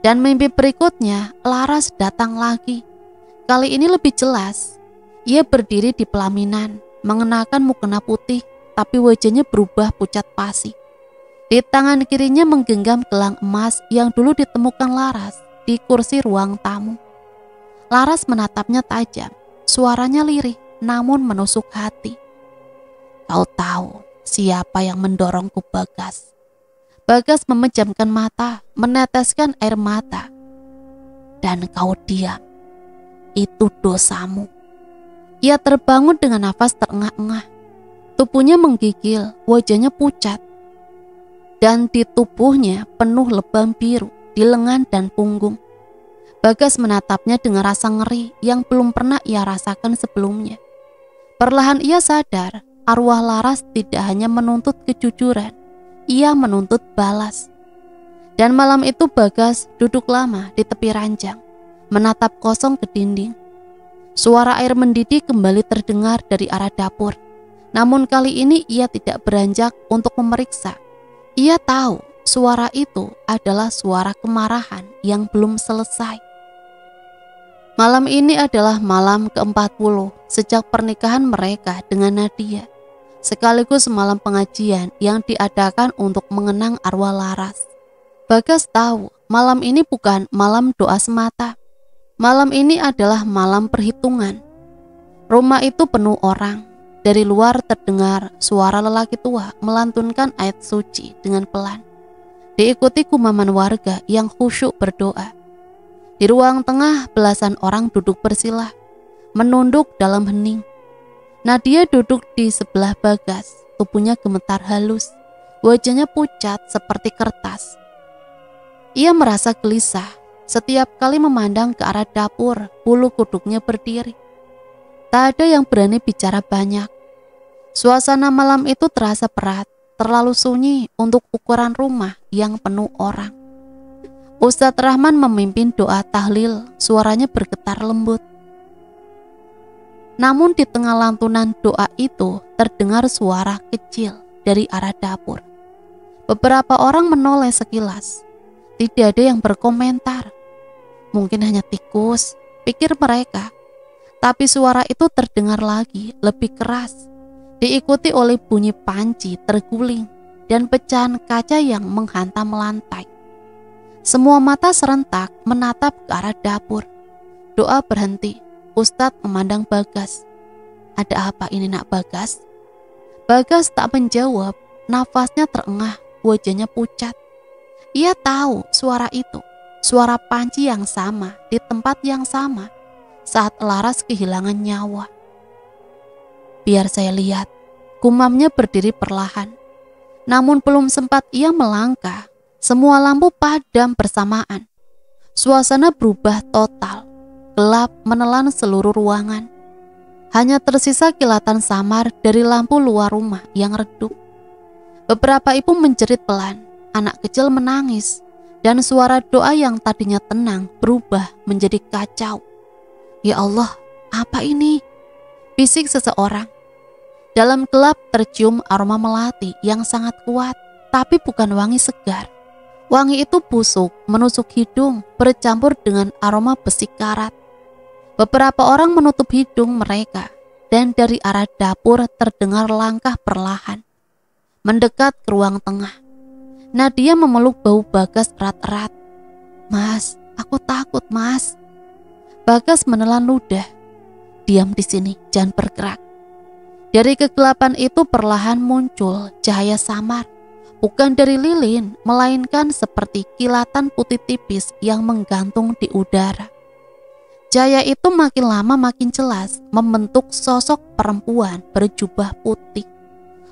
B: Dan mimpi berikutnya, Laras datang lagi. Kali ini lebih jelas. Ia berdiri di pelaminan, mengenakan mukena putih, tapi wajahnya berubah pucat pasi. Di tangan kirinya menggenggam gelang emas yang dulu ditemukan Laras di kursi ruang tamu. Laras menatapnya tajam, suaranya lirih namun menusuk hati. Kau tahu siapa yang mendorongku, Bagas? Bagas memejamkan mata, meneteskan air mata. Dan kau diam. Itu dosamu. Ia terbangun dengan nafas terengah-engah. Tubuhnya menggigil, wajahnya pucat. Dan di tubuhnya penuh lebam biru di lengan dan punggung. Bagas menatapnya dengan rasa ngeri yang belum pernah ia rasakan sebelumnya. Perlahan ia sadar, arwah Laras tidak hanya menuntut kejujuran, ia menuntut balas. Dan malam itu Bagas duduk lama di tepi ranjang, menatap kosong ke dinding. Suara air mendidih kembali terdengar dari arah dapur. Namun kali ini ia tidak beranjak untuk memeriksa. Ia tahu suara itu adalah suara kemarahan yang belum selesai. Malam ini adalah malam ke-40 sejak pernikahan mereka dengan Nadia, sekaligus malam pengajian yang diadakan untuk mengenang arwah Laras. Bagas tahu malam ini bukan malam doa semata. Malam ini adalah malam perhitungan. Rumah itu penuh orang. Dari luar terdengar suara lelaki tua melantunkan ayat suci dengan pelan, diikuti kumaman warga yang khusyuk berdoa. Di ruang tengah belasan orang duduk bersila, menunduk dalam hening. Nadia duduk di sebelah Bagas, tubuhnya gemetar halus, wajahnya pucat seperti kertas. Ia merasa gelisah, setiap kali memandang ke arah dapur, bulu kuduknya berdiri. Tak ada yang berani bicara banyak. Suasana malam itu terasa berat, terlalu sunyi untuk ukuran rumah yang penuh orang. Ustadz Rahman memimpin doa tahlil, suaranya bergetar lembut. Namun di tengah lantunan doa itu terdengar suara kecil dari arah dapur. Beberapa orang menoleh sekilas. Tidak ada yang berkomentar. Mungkin hanya tikus, pikir mereka. Tapi suara itu terdengar lagi, lebih keras. Diikuti oleh bunyi panci terguling dan pecahan kaca yang menghantam lantai. Semua mata serentak menatap ke arah dapur. Doa berhenti. Ustadz memandang Bagas. Ada apa ini nak Bagas? Bagas tak menjawab. Nafasnya terengah, wajahnya pucat. Ia tahu suara itu, suara panci yang sama di tempat yang sama saat Laras kehilangan nyawa. Biar saya lihat. Gumamnya berdiri perlahan. Namun belum sempat ia melangkah, semua lampu padam bersamaan. Suasana berubah total. Gelap menelan seluruh ruangan. Hanya tersisa kilatan samar dari lampu luar rumah yang redup. Beberapa ibu menjerit pelan, anak kecil menangis, dan suara doa yang tadinya tenang berubah menjadi kacau. Ya Allah, apa ini? Bisik seseorang. Dalam gelap tercium aroma melati yang sangat kuat, tapi bukan wangi segar. Wangi itu busuk, menusuk hidung, bercampur dengan aroma besi karat. Beberapa orang menutup hidung mereka, dan dari arah dapur terdengar langkah perlahan, mendekat ke ruang tengah. Nadia memeluk bau Bagas erat-erat. Mas, aku takut, Mas. Bagas menelan ludah. Diam di sini, jangan bergerak. Dari kegelapan itu perlahan muncul cahaya samar. Bukan dari lilin, melainkan seperti kilatan putih tipis yang menggantung di udara. Cahaya itu makin lama makin jelas, membentuk sosok perempuan berjubah putih.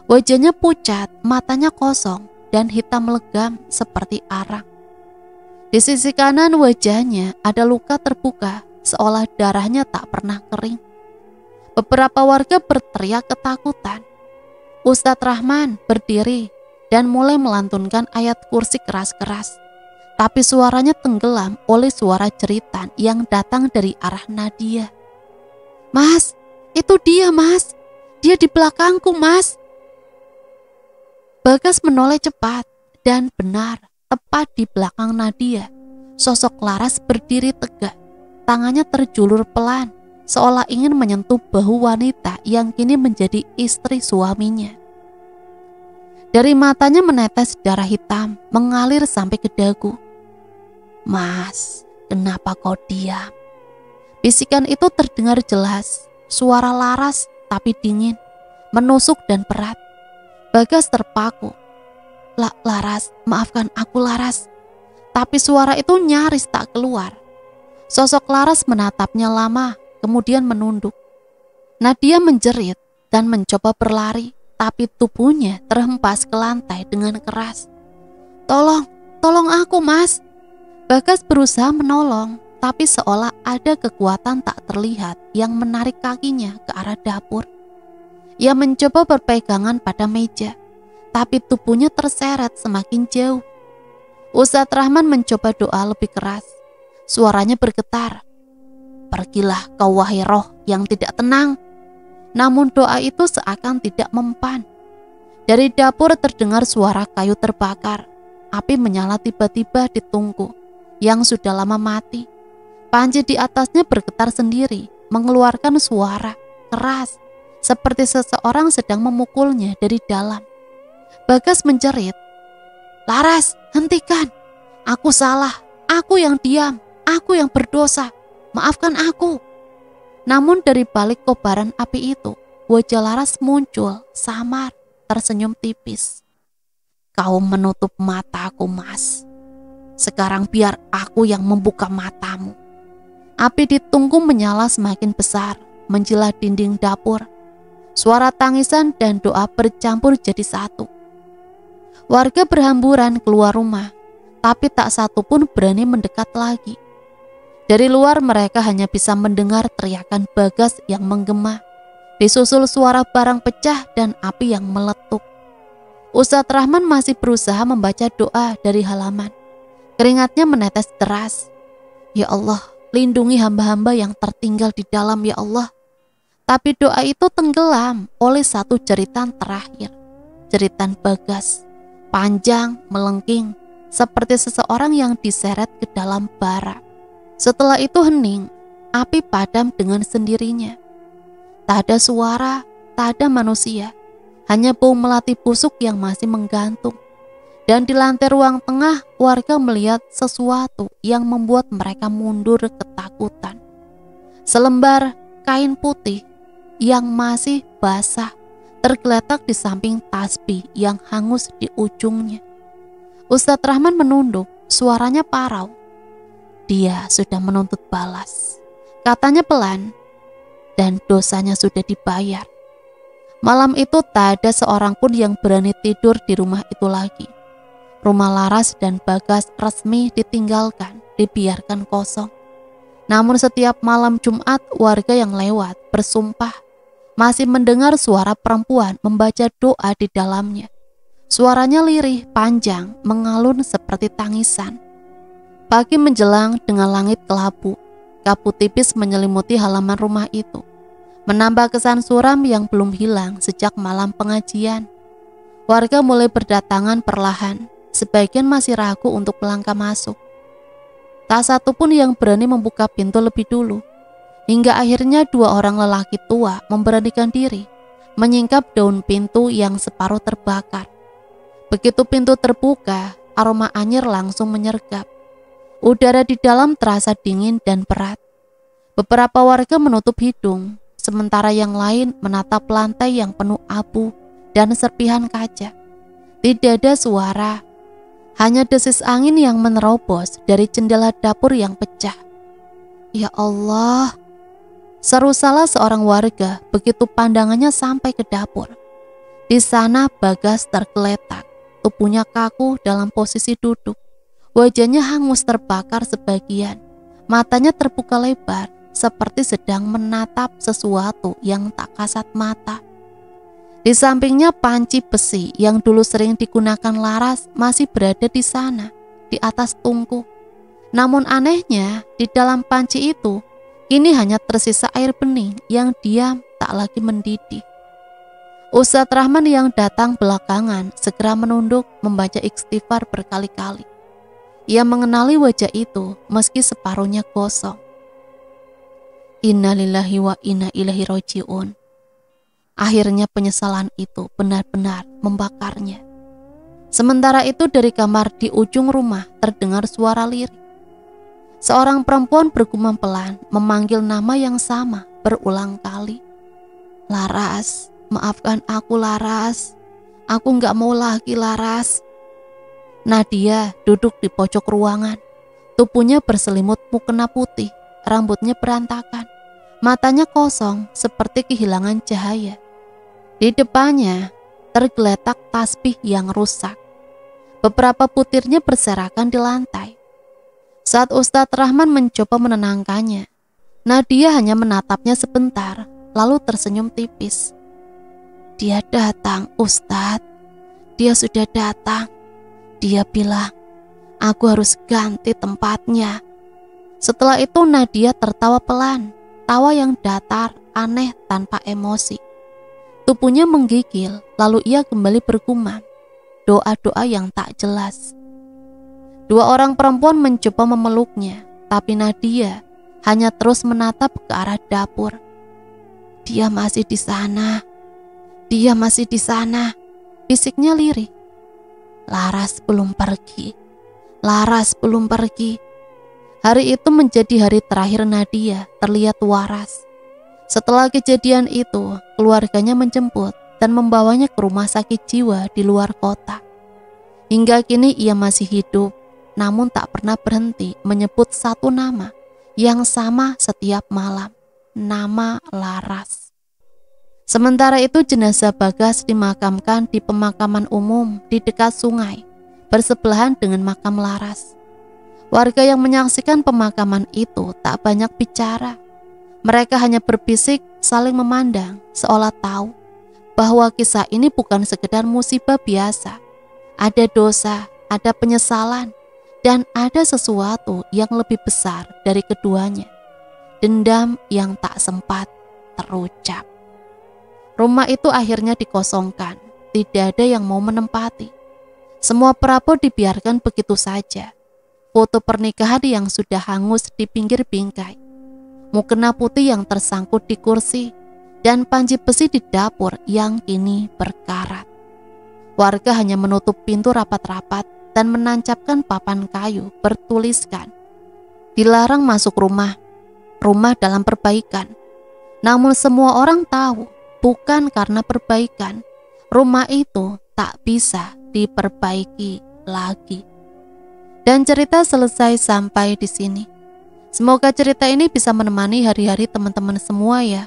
B: Wajahnya pucat, matanya kosong, dan hitam legam seperti arang. Di sisi kanan wajahnya ada luka terbuka, seolah darahnya tak pernah kering. Beberapa warga berteriak ketakutan. Ustadz Rahman berdiri dan mulai melantunkan ayat kursi keras-keras. Tapi suaranya tenggelam oleh suara jeritan yang datang dari arah Nadia. Mas, itu dia, Mas. Dia di belakangku, Mas. Bagas menoleh cepat dan benar, tepat di belakang Nadia. Sosok Laras berdiri tegak, tangannya terjulur pelan, seolah ingin menyentuh bahu wanita yang kini menjadi istri suaminya. Dari matanya menetes darah hitam, mengalir sampai ke dagu. Mas, kenapa kau diam? Bisikan itu terdengar jelas, suara Laras tapi dingin, menusuk dan berat. Bagas terpaku. Laras, maafkan aku Laras. Tapi suara itu nyaris tak keluar. Sosok Laras menatapnya lama, kemudian menunduk. Nadia menjerit dan mencoba berlari, tapi tubuhnya terhempas ke lantai dengan keras. Tolong aku, Mas. Bagas berusaha menolong, tapi seolah ada kekuatan tak terlihat yang menarik kakinya ke arah dapur. Ia mencoba berpegangan pada meja, tapi tubuhnya terseret semakin jauh. Ustadz Rahman mencoba doa lebih keras. Suaranya bergetar. Pergilah kau wahai roh yang tidak tenang. Namun doa itu seakan tidak mempan. Dari dapur terdengar suara kayu terbakar. Api menyala tiba-tiba di tungku yang sudah lama mati. Panci di atasnya bergetar sendiri, mengeluarkan suara keras, seperti seseorang sedang memukulnya dari dalam. Bagas menjerit, Laras, hentikan. Aku salah, aku yang diam, aku yang berdosa, maafkan aku. Namun dari balik kobaran api itu, wajah Laras muncul, samar, tersenyum tipis. Kau menutup mataku, Mas. Sekarang biar aku yang membuka matamu. Api di tungku menyala semakin besar, menjilat dinding dapur. Suara tangisan dan doa bercampur jadi satu. Warga berhamburan keluar rumah, tapi tak satu pun berani mendekat lagi. Dari luar mereka hanya bisa mendengar teriakan Bagas yang menggema, disusul suara barang pecah dan api yang meletup. Ustadz Rahman masih berusaha membaca doa dari halaman. Keringatnya menetes deras. Ya Allah, lindungi hamba-hamba yang tertinggal di dalam, ya Allah. Tapi doa itu tenggelam oleh satu jeritan terakhir. Jeritan Bagas, panjang, melengking, seperti seseorang yang diseret ke dalam bara. Setelah itu hening, api padam dengan sendirinya. Tak ada suara, tak ada manusia, hanya bau melati busuk yang masih menggantung. Dan di lantai ruang tengah, warga melihat sesuatu yang membuat mereka mundur ketakutan. Selembar kain putih yang masih basah tergeletak di samping tasbih yang hangus di ujungnya. Ustadz Rahman menunduk, suaranya parau. Dia sudah menuntut balas, katanya pelan, dan dosanya sudah dibayar. Malam itu tak ada seorang pun yang berani tidur di rumah itu lagi. Rumah Laras dan Bagas resmi ditinggalkan, dibiarkan kosong. Namun setiap malam Jumat warga yang lewat bersumpah masih mendengar suara perempuan membaca doa di dalamnya. Suaranya lirih, panjang, mengalun seperti tangisan. Pagi menjelang dengan langit kelabu, kabut tipis menyelimuti halaman rumah itu, menambah kesan suram yang belum hilang sejak malam pengajian. Warga mulai berdatangan perlahan, sebagian masih ragu untuk melangkah masuk. Tak satu pun yang berani membuka pintu lebih dulu, hingga akhirnya 2 orang lelaki tua memberanikan diri, menyingkap daun pintu yang separuh terbakar. Begitu pintu terbuka, aroma anyir langsung menyergap. Udara di dalam terasa dingin dan berat. Beberapa warga menutup hidung, sementara yang lain menatap lantai yang penuh abu dan serpihan kaca. Tidak ada suara, hanya desis angin yang menerobos dari jendela dapur yang pecah. Ya Allah, seru salah seorang warga begitu pandangannya sampai ke dapur. Di sana Bagas tergeletak, tubuhnya kaku dalam posisi duduk. Wajahnya hangus terbakar sebagian, matanya terbuka lebar seperti sedang menatap sesuatu yang tak kasat mata. Di sampingnya panci besi yang dulu sering digunakan Laras masih berada di sana, di atas tungku. Namun anehnya, di dalam panci itu kini hanya tersisa air bening yang diam tak lagi mendidih. Ustadz Rahman yang datang belakangan segera menunduk membaca istighfar berkali-kali. Ia mengenali wajah itu meski separuhnya kosong. Innalillahi wa inna ilaihi raji'un. Akhirnya penyesalan itu benar-benar membakarnya. Sementara itu dari kamar di ujung rumah terdengar suara lirih. Seorang perempuan bergumam pelan memanggil nama yang sama berulang kali. Laras, maafkan aku Laras. Aku gak mau lagi Laras. Nadia duduk di pojok ruangan. Tubuhnya berselimut mukena putih, rambutnya berantakan. Matanya kosong seperti kehilangan cahaya. Di depannya tergeletak tasbih yang rusak. Beberapa butirnya berserakan di lantai. Saat Ustadz Rahman mencoba menenangkannya, Nadia hanya menatapnya sebentar, lalu tersenyum tipis. Dia datang, Ustadz. Dia sudah datang. Dia bilang, aku harus ganti tempatnya. Setelah itu Nadia tertawa pelan, tawa yang datar, aneh tanpa emosi. Tubuhnya menggigil, lalu ia kembali bergumam, doa-doa yang tak jelas. 2 orang perempuan mencoba memeluknya, tapi Nadia hanya terus menatap ke arah dapur. Dia masih di sana, dia masih di sana, bisiknya lirih. Laras belum pergi, Laras belum pergi. Hari itu menjadi hari terakhir Nadia terlihat waras. Setelah kejadian itu, keluarganya menjemput dan membawanya ke rumah sakit jiwa di luar kota. Hingga kini ia masih hidup, namun tak pernah berhenti menyebut satu nama yang sama setiap malam, nama Laras. Sementara itu jenazah Bagas dimakamkan di pemakaman umum di dekat sungai, bersebelahan dengan makam Laras. Warga yang menyaksikan pemakaman itu tak banyak bicara. Mereka hanya berbisik saling memandang seolah tahu bahwa kisah ini bukan sekedar musibah biasa. Ada dosa, ada penyesalan, dan ada sesuatu yang lebih besar dari keduanya. Dendam yang tak sempat terucap. Rumah itu akhirnya dikosongkan, tidak ada yang mau menempati. Semua perabot dibiarkan begitu saja. Foto pernikahan yang sudah hangus di pinggir bingkai, mukena putih yang tersangkut di kursi, dan panci besi di dapur yang kini berkarat. Warga hanya menutup pintu rapat-rapat dan menancapkan papan kayu bertuliskan, dilarang masuk rumah, rumah dalam perbaikan. Namun semua orang tahu, bukan karena perbaikan, rumah itu tak bisa diperbaiki lagi. Dan cerita selesai sampai di sini. Semoga cerita ini bisa menemani hari-hari teman-teman semua ya.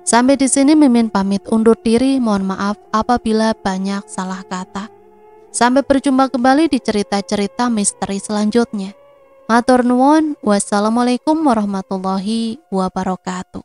B: Sampai di sini Mimin pamit undur diri, mohon maaf apabila banyak salah kata. Sampai berjumpa kembali di cerita-cerita misteri selanjutnya. Matur nuwun, wassalamualaikum warahmatullahi wabarakatuh.